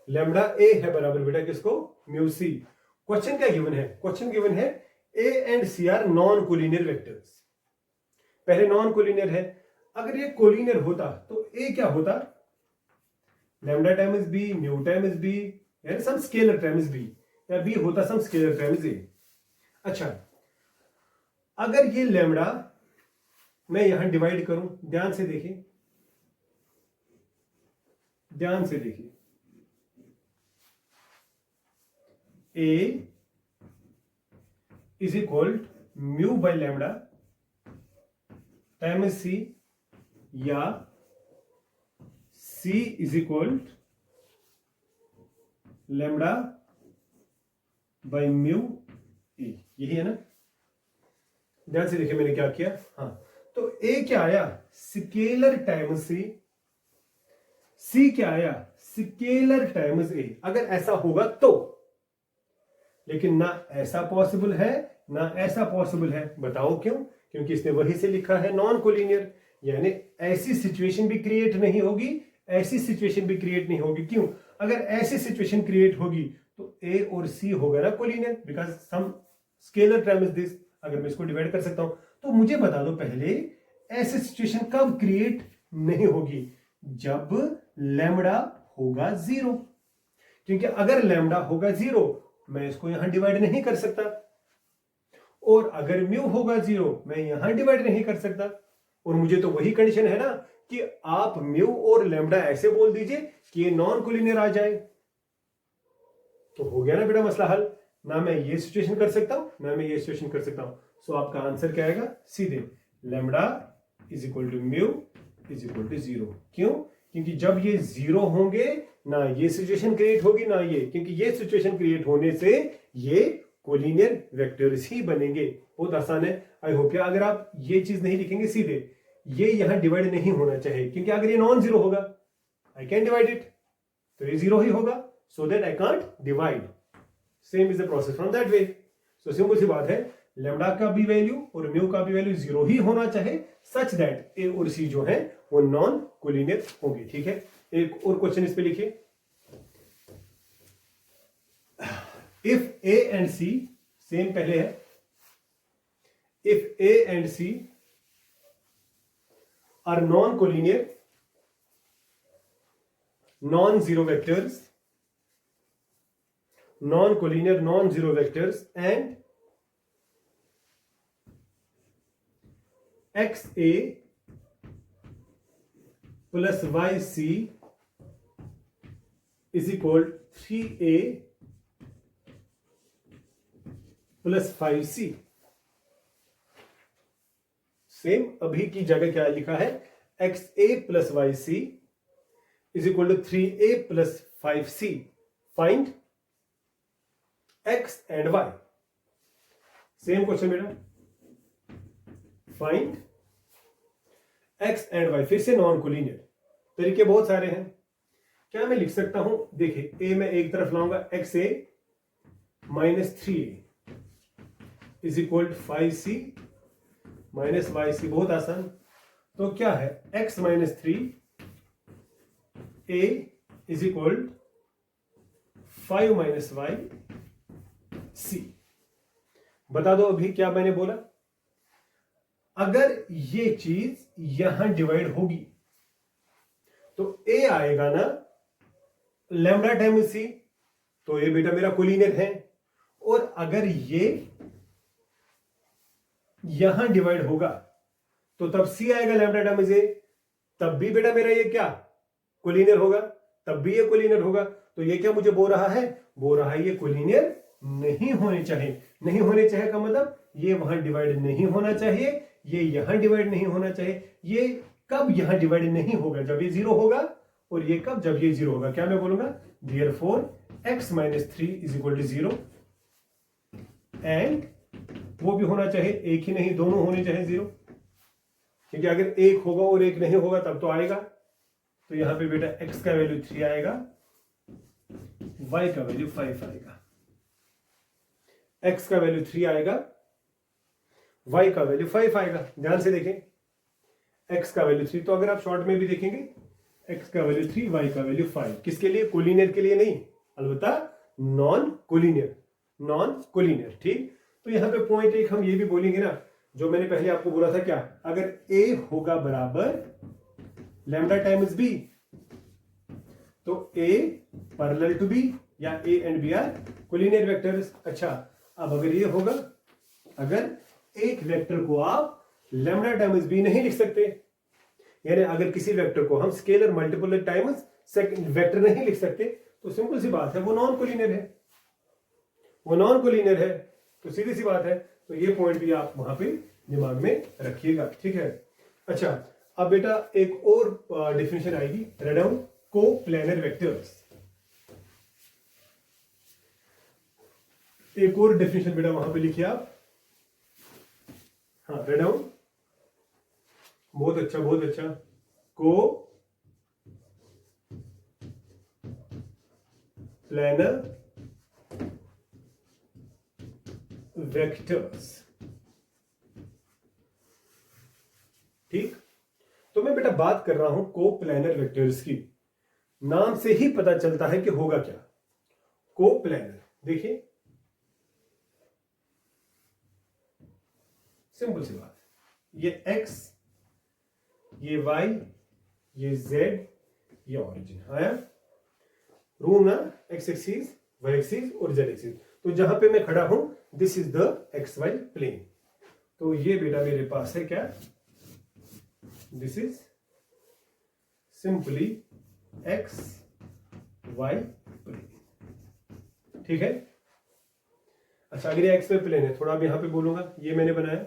Speaker 1: लैम्डा ए है बराबर बेटा किसको, म्यू सी। क्वेश्चन क्या गिवन है, क्वेश्चन गिवन है a and c are non collinear vectors, पहले नॉन कोलिनियर है, अगर ये कोलिनियर होता तो ए क्या होता, lambda times b, mu times b, यानी सम स्केलर टाइम्स बी, या बी होता सम स्केलर टाइम्स ए। अच्छा, अगर ये लैम्डा मैं यहां डिवाइड करूं, ध्यान से देखिए, ध्यान से देखिए, A is equal mu by lambda times C, या C is equal lambda by mu A, यही है ना। ध्यान से देखिए मैंने क्या किया, हाँ, तो ए क्या आया, स्केलर टाइम्स सी, सी क्या आया, स्केलर टाइम्स ए। अगर ऐसा होगा तो, लेकिन ना ऐसा पॉसिबल है ना ऐसा पॉसिबल है। बताओ क्यों? क्योंकि इसने वही से लिखा है नॉन कोलिनियर, यानी ऐसी सिचुएशन भी क्रिएट नहीं होगी, ऐसी सिचुएशन भी क्रिएट नहीं होगी। क्यों? अगर ऐसी सिचुएशन क्रिएट होगी तो ए और सी होगा ना collinear, because some scalar times this. अगर मैं इसको डिवाइड कर सकता हूं, तो मुझे बता दो पहले ऐसी सिचुएशन कब क्रिएट नहीं होगी, जब लैम्डा होगा 0। क्योंकि अगर लैम्डा होगा 0, मैं इसको यहां डिवाइड नहीं कर सकता, और अगर म्यू होगा 0, मैं यहां डिवाइड नहीं कर सकता। और मुझे तो वही कंडीशन है ना कि आप म्यू और लैम्डा ऐसे बोल दीजिए कि ये नॉन कोलिनियर आ जाए, तो हो गया ना बेटा मसला हल। ना मैं ये सिचुएशन कर सकता हूं ना मैं ये सिचुएशन कर सकता हूं। सो आपका आंसर क्या आएगा, सीधे lambda is equal to mu is equal to 0। क्यों? क्योंकि जब ये 0 होंगे, ना ये सिचुएशन क्रिएट होगी ना ये, क्योंकि ये सिचुएशन क्रिएट होने से ये कोलिनियर वेक्टर्स ही बनेंगे। बहुत आसान है। आई होप क्या अगर आप ये चीज नहीं लिखेंगे सीधे, ये यहां डिवाइड नहीं होना चाहिए, क्योंकि अगर ये नॉन 0 होगा आई कैन डिवाइड इट, तो ये 0 ही होगा, so that I can't divide. Same is the process from that way. So simple सी बात है, लैम्डा का भी वैल्यू और म्यू का भी वैल्यू 0 ही होना चाहिए, सच दैट ए और सी जो है वो नॉन कोलिनियर होंगे। ठीक है, एक और क्वेश्चन इस पे लिखिए। If a and c, same पहले है, if a and c are non collinear, non zero vectors, non-collinear non-zero vectors, and xa plus yc is equal 3a plus 5c। Same अभी की जगह क्या लिखा है, xa plus yc is equal to 3a plus 5c। Find x and y। Same question बेटा, find x and y, फिर से non collinear. तरीके बहुत सारे हैं। क्या मैं लिख सकता हूं, देखिए a मैं एक तरफ लाऊंगा, xa minus 3a is equal to 5c minus yc, बहुत आसान। तो क्या है, x minus 3a is equal 5 minus y c. बता दो अभी क्या मैंने बोला, अगर ये चीज यहां डिवाइड होगी तो ए आएगा ना लैम्डा टाइम्स सी, तो ये बेटा मेरा कोलिनियर है। और अगर ये यहां डिवाइड होगा तो तब सी आएगा लैम्डा टाइम्स ए, तब भी बेटा मेरा ये क्या कोलिनियर होगा, तब भी ये कोलिनियर होगा। तो ये क्या मुझे बोल रहा है, बोल रहा है ये कोलिनियर नहीं होने चाहिए। नहीं होने चाहिए का मतलब ये वहां डिवाइड नहीं होना चाहिए, ये यहां डिवाइड नहीं होना चाहिए। ये कब यहां डिवाइड नहीं होगा, जब ये 0 होगा, और ये कब, जब ये 0 होगा। क्या मैं बोलूंगा, therefore x minus 3 is equal to 0, and वो भी होना चाहिए, एक ही नहीं दोनों होने चाहिए 0, क्योंकि अगर एक होगा और एक नहीं होगा तब तो आएगा। तो यहां पे बेटा x का वैल्यू 3 आएगा, y का वैल्यू 5 आएगा। x का वैल्यू 3 आएगा, y का वैल्यू 5 आएगा। ध्यान से देखें, x का वैल्यू 3, तो अगर आप शॉर्ट में भी देखेंगे x का वैल्यू 3, y का वैल्यू 5। किसके लिए, कोलिनियर के लिए नहीं, अलबत्ता नॉन कोलिनियर, नॉन कोलिनियर। ठीक, तो यहां पे पॉइंट एक हम ये भी बोलेंगे ना, जो मैंने पहले आपको बोला था, क्या, अगर a होगा बराबर लैम्डा टाइम्स b, तो A पैरेलल टू B या A and B are collinear vectors. अच्छा, अब अगर ये होगा, अगर एक वेक्टर को आप लैम्डा टाइम्स B नहीं लिख सकते, यानी अगर किसी वेक्टर को हम स्केलर मल्टीपल टाइम्स वेक्टर नहीं लिख सकते, तो सिंपल सी बात है वो नॉन कोलिनियर है, वो नॉन कोलिनियर है। तो सीधी सी बात है, तो ये पॉइंट भी आप वहां पे दिमाग में रखिएगा, ठीक है। अच्छा, अब बेटा एक और डेफिनेशन आएगी, रेडाउन को-प्लेनर वेक्टर्स। एक और डेफिनेशन बेटा वहां पे लिखिए आप। हाँ, रेडाउन, बहुत अच्छा बहुत अच्छा, को प्लेनर वेक्टर्स। ठीक, तो मैं बेटा बात कर रहा हूं को प्लेनर वेक्टर्स की। नाम से ही पता चलता है कि होगा क्या को प्लेनर। देखिए, सिंपल सी बात, ये x, ये y, ये z, ये ऑरिजिन आया। रूम ना, x एक्सिस, y एक्सिस और z एक्सिस। तो जहां पे मैं खड़ा हूं, this is the xy plane. तो ये बेटा मेरे पास है क्या, this is simply xy plane, ठीक है। अच्छा, अगर ये xy प्लेन है, थोड़ा अब यहां पे बोलूंगा, ये मैंने बनाया,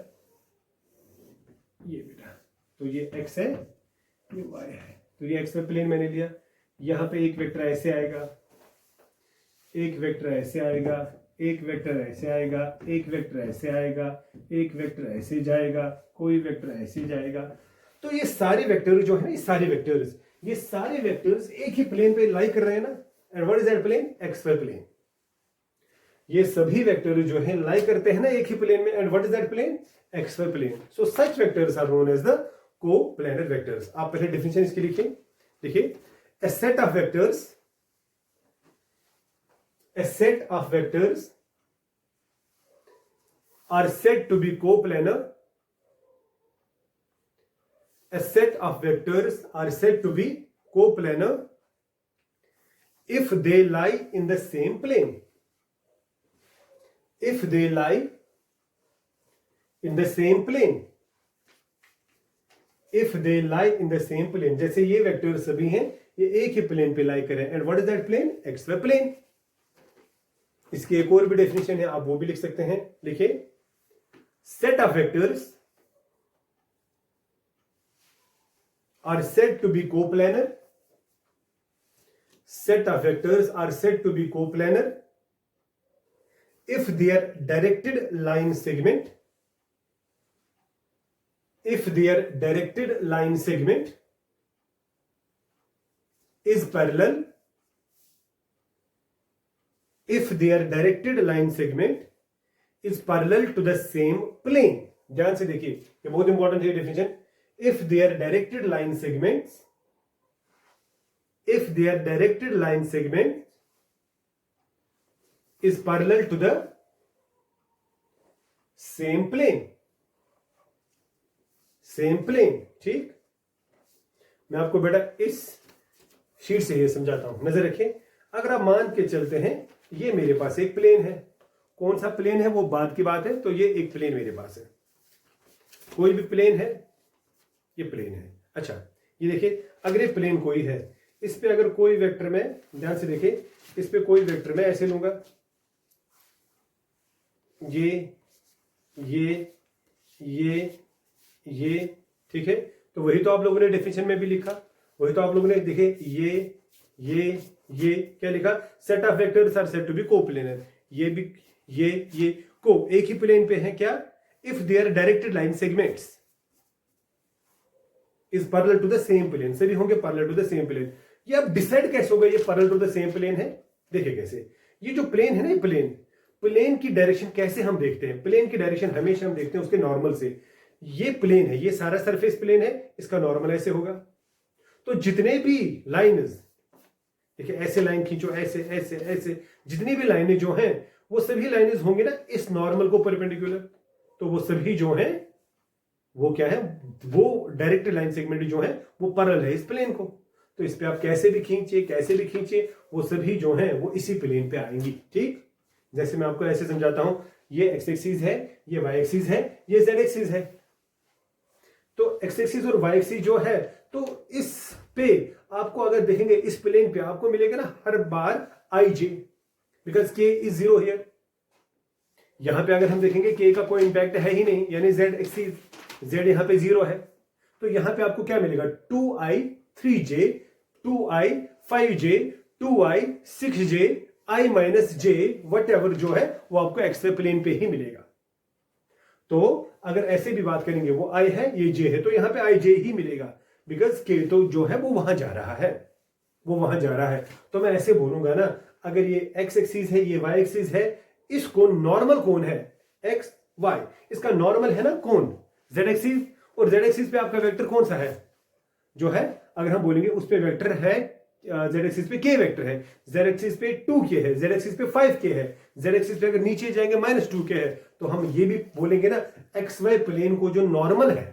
Speaker 1: ये बेटा, तो ये x है, ये y है, तो ये xy प्लेन मैंने लिया। यहां पे एक वेक्टर ऐसे आएगा, एक वेक्टर ऐसे आएगा, एक वेक्टर ऐसे आएगा, एक वेक्टर ऐसे आएगा, एक वेक्टर ऐसे जाएगा, कोई वेक्टर ऐसे जाएगा। तो ये सारे वेक्टर जो है ना, ये सारे वेक्टर्स एक ही प्लेन पे लाई कर रहे हैं ना। And what is that plane, xy plane. ये सभी वेक्टर जो है लाई करते हैं ना एक ही प्लेन में। And what is that plane, xy plane. So such vectors are known as the coplanar vectors. आप पहले डेफिनेशन इसकी लिखिए। देखिए, a set of vectors are said to be coplanar. A set of vectors are said to be coplanar if they lie in the same plane. If they lie in the same plane. If they lie in the same plane. जैसे ये vector सभी हैं, ये एक ही plane पे lie करें। And what is that plane, xy plane. इसकी एक और भी डेफिनेशन है, आप वो भी लिख सकते हैं। लिखिए, set of vectors are said to be coplanar. Set of vectors are said to be coplanar if their directed line segment is parallel to the same plane। ध्यान से देखिए, ये बहुत इंपॉर्टेंट है definition. if their directed line segment is parallel to the same plane। ठीक, मैं आपको बेटा इस शीट से ये समझाता हूं, नजर रखें। अगर आप मान के चलते हैं, ये मेरे पास एक प्लेन है, कौन सा प्लेन है वो बाद की बात है। तो ये एक प्लेन मेरे पास है, कोई भी प्लेन है, ये प्लेन है। अच्छा, ये देखिए, अगर ये प्लेन कोई है, इस पे अगर कोई वेक्टर में, ध्यान से देखिए, इस पे कोई वेक्टर में ऐसे लूंगा, ये, ठीक है। तो वही तो आप लोगों ने डेफिनेशन में भी लिखा, वही तो आप लोगों ने देखे, ये क्या लिखा, set of vectors are said to be coplanar. ये भी, ये को एक ही प्लेन पे है क्या, if their directed line segments is parallel to the same plane. सभी होंगे parallel to the same plane. ये अब डिसाइड कैसे होगा ये parallel to the same plane है। देखिए कैसे, ये जो प्लेन है ना, ये प्लेन की डायरेक्शन कैसे हम देखते हैं। प्लेन की डायरेक्शन हमेशा हम देखते हैं उसके नॉर्मल से। ये प्लेन है, ये सारा सरफेस प्लेन है, इसका नॉर्मल ऐसे होगा। तो जितने भी लाइन्स, देखिए ऐसे लाइन खींचो, ऐसे ऐसे ऐसे, जितनी भी लाइनें जो हैं वो सभी लाइनें होंगी ना इस नॉर्मल को परपेंडिकुलर। तो वो सभी जो हैं वो क्या है, वो डायरेक्ट लाइन सेगमेंट जो है वो पैरेलल है इस प्लेन को। तो इस पे आप कैसे भी खींचे वो सभी जो हैं वो इसी प्लेन पे आएंगी। ठीक, जैसे मैं आपको ऐसे समझाता हूं, ये एक्स एक्सिस है, ये वाई एक्सिस है, ये जेड एक्सिस है। तो एक्स एक्सिस और वाई एक्सिस जो है, तो इस पे आपको अगर देखेंगे इस प्लेन पे आपको मिलेगा ना हर बार आई जे, बिकॉज के इज 0 हियर। यहां पे अगर हम देखेंगे के का कोई इंपैक्ट है ही नहीं, यानी जेड एक्सिस, जेड यहां पे 0 है, तो यहां पे आपको क्या मिलेगा 2i 3j 2i 5j 2i 6j i minus J what ever जो है वो आपको एक्सरे प्लेन पे ही मिलेगा। तो अगर ऐसे भी बात करेंगे, वो i है ये j है, तो यहां पे i j ही मिलेगा, बिकॉज के तो जो है वो वहां जा रहा है, वो वहां जा रहा है। तो मैं ऐसे बोलूंगा ना, अगर ये x एक्सिस है, ये y एक्सिस है, इसको नॉर्मल कौन है x y, इसका नॉर्मल है ना कौन z एक्सिस, और z एक्सिस पे आपका वेक्टर कौन सा है जो है, अगर हम बोलेंगे उस पे वेक्टर है z एक्सिस पे k वेक्टर है, z एक्सिस पे 2k है, z एक्सिस पे 5k है, z एक्सिस पे अगर नीचे जाएंगे -2k है, तो हम ये भी बोलेंगे ना xy प्लेन को जो नॉर्मल है,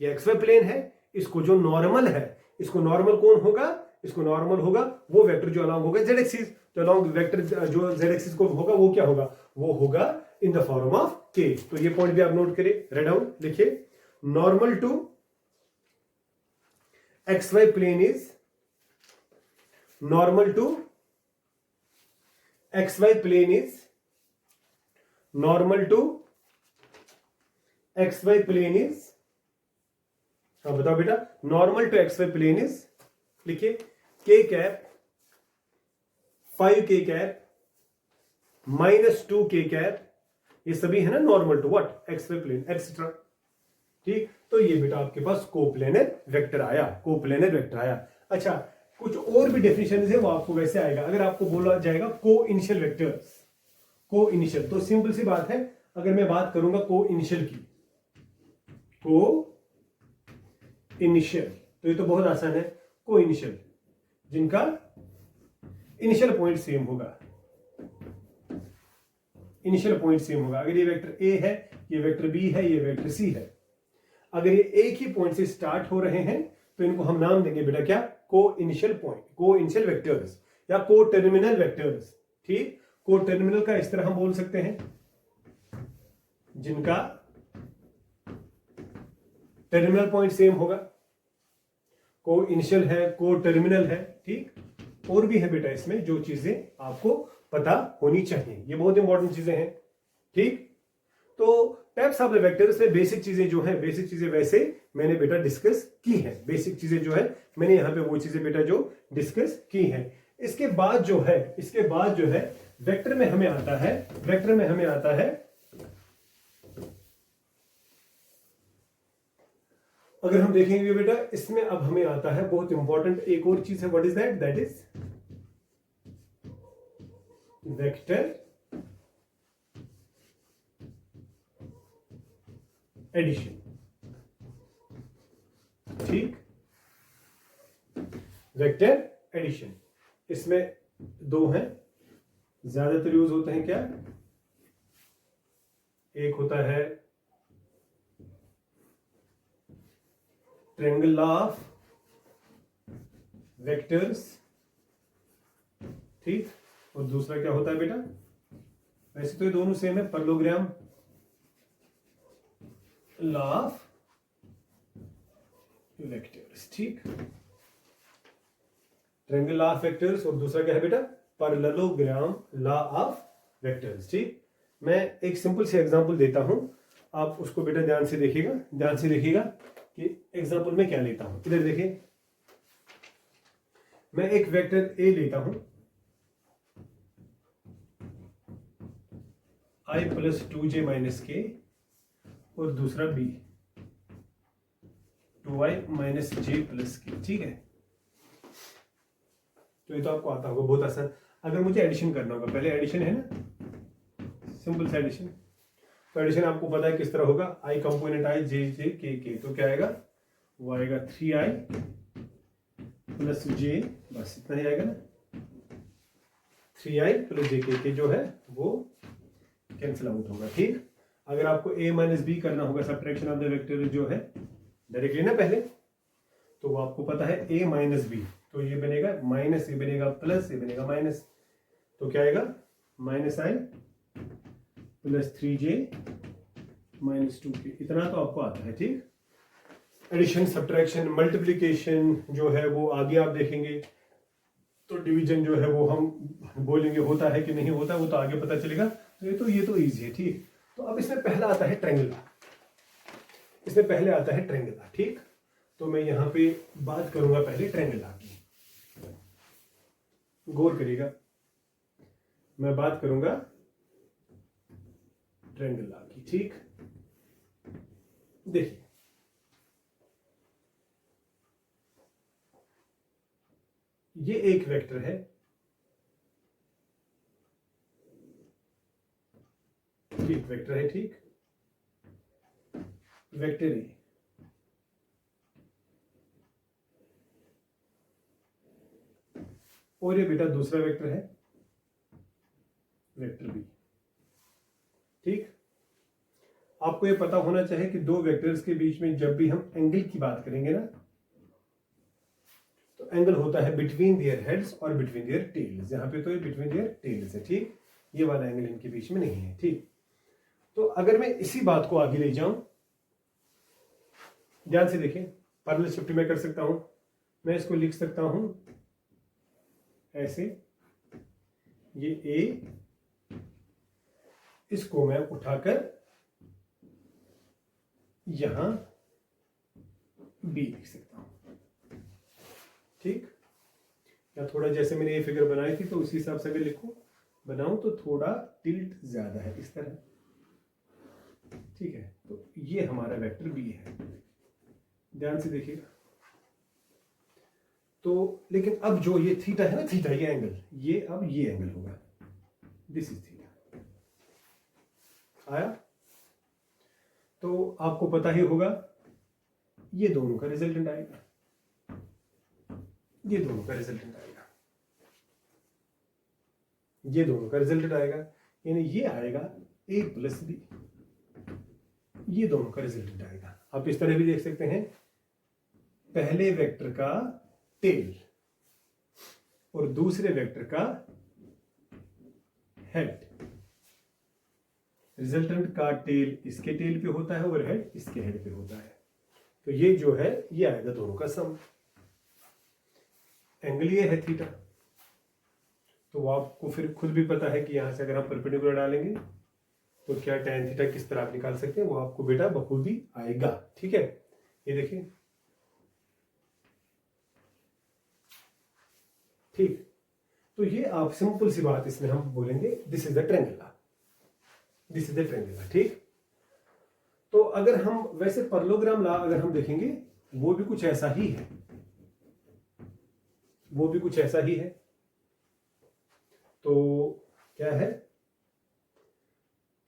Speaker 1: ये xy प्लेन है, इसको जो नॉर्मल है, इसको नॉर्मल कौन होगा, इसको नॉर्मल होगा वो वेक्टर जो अलोंग होगा z एक्सिस। तो अलोंग वेक्टर जो z एक्सिस को होगा वो क्या होगा, वो होगा in the form of k। तो ये पॉइंट भी आप नोट करें, राइट डाउन लिखिए, normal to xy plane is normal to xy plane is normal to xy plane is, हाँ बताओ बेटा, normal to xy plane is, लिखिए k cap 5k cap -2k cap, ये सभी है ना normal to what xy plane etcetera. ठीक, तो ये बेटा आपके पास कोप्लेनर वेक्टर आया, कोप्लेनर वेक्टर आया। अच्छा, कुछ और भी डेफिनेशन है वो आपको वैसे आएगा, अगर आपको बोला जाएगा को इनिशियल वेक्टर्स, को इनिशियल, तो सिंपल सी बात है, अगर मैं बात करूंगा को इनिशियल की, को इनिशियल, तो ये तो बहुत आसान है, को इनिशियल जिनका इनिशियल पॉइंट सेम होगा, इनिशियल पॉइंट सेम होगा। अगर ये वेक्टर ए है, ये वेक्टर बी है, ये वेक्टर सी है, अगर ये एक ही पॉइंट से स्टार्ट हो रहे हैं तो इनको हम नाम देंगे बेटा क्या, को इनिशियल पॉइंट, को इनिशियल वेक्टर्स या को टर्मिनल वेक्टर्स। ठीक, को टर्मिनल का इस तरह हम बोल सकते हैं, जिनका टर्मिनल पॉइंट सेम होगा, को इनिशियल है, को टर्मिनल है। ठीक, और भी है बेटा इसमें जो चीजें आपको पता होनी चाहिए, ये बहुत इंपॉर्टेंट चीजें हैं। ठीक, तो टाइप्स ऑफ द वेक्टर्स में बेसिक चीजें जो है, बेसिक चीजें वैसे मैंने बेटा डिस्कस की है, बेसिक चीजें जो है मैंने यहां पे वो चीजें बेटा जो डिस्कस की है। इसके बाद जो है, इसके बाद जो है वेक्टर में हमें आता है, वेक्टर में हमें आता है, अगर हम देखेंगे बेटा इसमें अब हमें आता है बहुत इंपॉर्टेंट एक और चीज है, what is that, that is vector addition. ठीक, वेक्टर एडिशन, इसमें दो हैं, ज्यादातर यूज होते हैं क्या, एक होता है ट्रायंगल लॉ ऑफ वेक्टर्स, ठीक, और दूसरा क्या होता है बेटा, वैसे तो ये दोनों सेम है, पैरेललोग्राम लॉ ऑफ वेक्टर्स। ठीक, ट्रायंगल लॉ ऑफ वेक्टर्स और दूसरा क्या है बेटा, पैरेललोग्राम लॉ ऑफ वेक्टर्स। ठीक, मैं एक सिंपल से एग्जांपल देता हूं, आप उसको बेटा ध्यान से देखिएगा, ध्यान से देखिएगा कि एग्जांपल में क्या लेता हूं। इधर देखिए, मैं एक वेक्टर ए लेता हूं, i + 2j - k, और दूसरा b 2i - j + k। ठीक है, तो ये तो आपको आता होगा, बहुत आसान। अगर मुझे एडिशन करना होगा, पहले एडिशन है ना, सिंपल सा एडिशन, तो एडिशन आपको पता है किस तरह होगा, i component i j k, तो क्या आएगा, वो आएगा 3i + j, बस इतना ही आएगा ना, 3i + j k जो है वो कैंसिल आउट होगा। ठीक, अगर आपको a - b करना होगा, सब्ट्रैक्शन ऑफ द वेक्टर जो है डायरेक्टली ना पहले, तो वो आपको पता है a माइनस बी, तो ये बनेगा माइनस, ये बनेगा प्लस, ये बनेगा माइनस, तो क्या आएगा माइनस आई प्लस 3j माइनस 2k, इतना तो आपको आता है। ठीक, एडिशन, सब्ट्रैक्शन, मल्टीप्लिकेशन जो है वो आगे आप देखेंगे, तो डिवीजन जो है वो हम बोलेंगे होता है कि नहीं होता, वो तो आगे पता चलेगा। तो ये तो इजी है। ठीक, तो अब इसमें पहला आता है ट्रायंगल, इसमें पहले आता है ट्रायंगल। ठीक, तो मैं यहां पे बात करूंगा पहले ट्रायंगल की, गौर करिएगा, मैं बात करूंगा ट्रायंगल की। ठीक, देखिए ये एक वेक्टर है, एक वेक्टर है। ठीक, वेक्टर ए, और ये बेटा दूसरा वेक्टर है वेक्टर बी। ठीक, आपको ये पता होना चाहिए कि दो वेक्टर्स के बीच में जब भी हम एंगल की बात करेंगे ना, तो एंगल होता है बिटवीन देयर हेड्स और बिटवीन देयर टेल्स। यहां पे तो ये बिटवीन देयर टेल्स है। ठीक, ये वाला एंगल इनके बीच में नहीं है। ठीक, तो अगर मैं इसी बात को आगे ले जाऊं, ध्यान से देखिए, पैरेलल शिफ्ट में कर सकता हूं, मैं इसको लिख सकता हूं ऐसे, ये ए, इसको मैं उठाकर यहां बी लिख सकता हूं। ठीक, या थोड़ा जैसे मैंने ये फिगर बनाई थी तो उसी हिसाब से अगर लिखूं बनाऊं तो थोड़ा टिल्ट ज्यादा है इस तरह। ठीक है, तो ये हमारा वेक्टर बी है, ध्यान से देखिएगा। तो लेकिन अब जो ये थीटा है ना, थीटा ये एंगल, ये अब ये एंगल होगा, दिस इज थीटा। आया, तो आपको पता ही होगा ये दोनों का रिजल्टेंट आएगा, ये दोनों का रिजल्टेंट आएगा, ये दोनों का रिजल्टेंट आएगा, यानी ये आएगा a प्लस बी, ये दोनों का रिजल्टेंट आएगा। आप इस तरह भी देख सकते हैं, पहले वेक्टर का टेल और दूसरे वेक्टर का हेड, रिजल्टेंट का टेल इसके टेल पे होता है और हेड इसके हेड पे होता है, तो ये जो है ये आएगा दोनों का सम। एंगल ये है थीटा, तो आपको फिर खुद भी पता है कि यहां से अगर हम परपेंडिकुलर डालेंगे तो क्या tan थीटा किस तरह आप निकाल सकते हैं, वो आपको बेटा बखूबी आएगा। ठीक है, ये देखिए, ठीक, तो ये आप सिंपल सी बात इसमें हम बोलेंगे this is the triangle, this is the triangle. ठीक, तो अगर हम वैसे परलोग्राम ला अगर हम देखेंगे वो भी कुछ ऐसा ही है, वो भी कुछ ऐसा ही है। तो क्या है,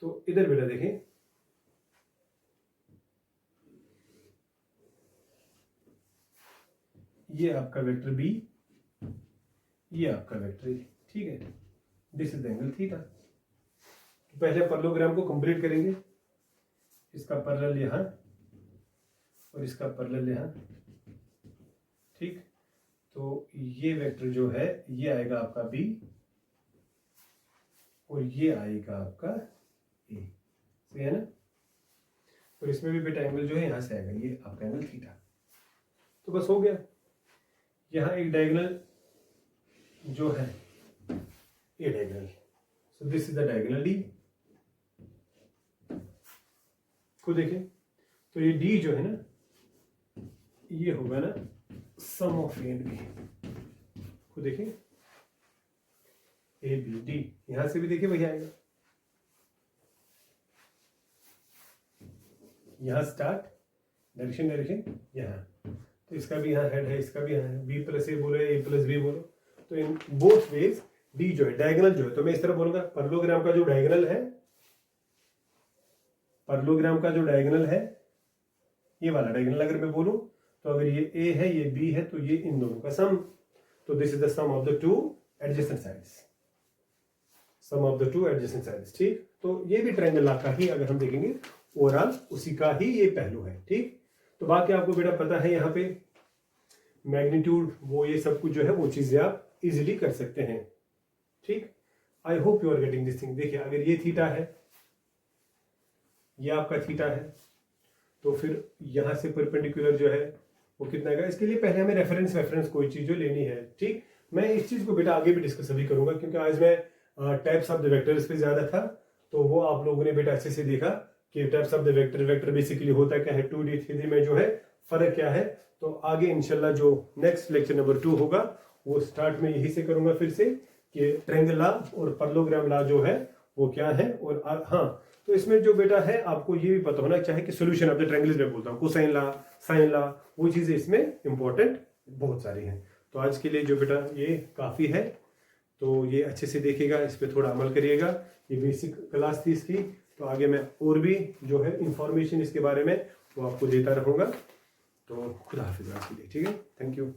Speaker 1: तो इधर बेटा देखें, ये आपका वेक्टर बी, ये आपका वेक्टर ए। ठीक है, this is the angle theta. तो पहले परलोग्राम को कंप्लीट करेंगे, इसका पैरेलल यहां और इसका पैरेलल यहां। ठीक, तो ये वेक्टर जो है ये आएगा आपका बी और ये आएगा आपका ए, सही है ना। और इसमें भी बेटा एंगल जो है यहां से आएगा, ये आपका एंगल थीटा। तो बस हो गया, यहां एक डायगोनल जो है A diagonal, so this is the diagonal D. को देखें तो ये डी जो है ना, ये होगा ना सम ऑफ ए एंड बी। को देखें ए बी डी, यहां से भी देखिए वही आएगा, यहां स्टार्ट डायरेक्शन डायरेक्शन यहां, तो इसका भी यहां हेड है, इसका भी यहां है, बी प्लस ए बोलो ए प्लस बी बोलो, तो इन बोथ वेज डी जो है डायगोनल जो है, तो मैं इस तरह बोलूंगा परलोग्राम का जो डायगोनल है, परलोग्राम का जो डायगोनल है ये वाला डायगोनल अगर मैं बोलूं, तो अगर ये ए है ये बी है तो ये इन दोनों का सम, तो this is the sum of the two adjacent sides, sum of the two adjacent sides. ठीक, तो ये भी ट्रायंगल का ही अगर हम देखेंगे ओवरऑल उसी का ही ये पहलू है। ठीक, तो बाकी आपको बेटा पता है यहाँ पे मैग्नीट्यूड, वो ये सब कुछ जो है वो चीजें आप इजिली कर सकते हैं। ठीक, I hope you are getting this thing. देखिए अगर ये थीटा है, ये आपका थीटा है, तो फिर यहां से परपेंडिकुलर जो है वो कितना है, इसके लिए पहले हमें रेफरेंस कोई चीज जो लेनी है। ठीक, मैं इस चीज को बेटा आगे भी डिस्कस अभी करूंगा, क्योंकि आज मैं टाइप्स ऑफ द वेक्टर्स पे ज्यादा था, तो वो आप लोगों ने बेटा अच्छे से देखा कि types of the vector basically होता क्या है, 2D 3D में जो है फर्क क्या है। तो आगे इंशाल्लाह जो नेक्स्ट लेक्चर नंबर 2 होगा वो स्टार्ट में यही से करूंगा फिर से, कि ट्रायंगल लॉ और पैरेललोग्राम लॉ जो है वो क्या है। और हाँ, तो इसमें जो बेटा है आपको ये भी पता होना चाहिए कि सोल्यूशन ऑफ द ट्रायंगल्स में बोलता हूँ, कोसाइन लॉ, साइन लॉ, वो चीजें इसमें इंपॉर्टेंट बहुत सारी हैं। तो आज के लिए जो बेटा ये काफी है, तो ये अच्छे से देखिएगा, इस पर थोड़ा अमल करिएगा। ये बेसिक क्लास थी इसकी, तो आगे मैं और भी जो है इंफॉर्मेशन इसके बारे में वो आपको देता रहूंगा। तो खुदा हाफिज आज के लिए, ठीक है, थैंक यू।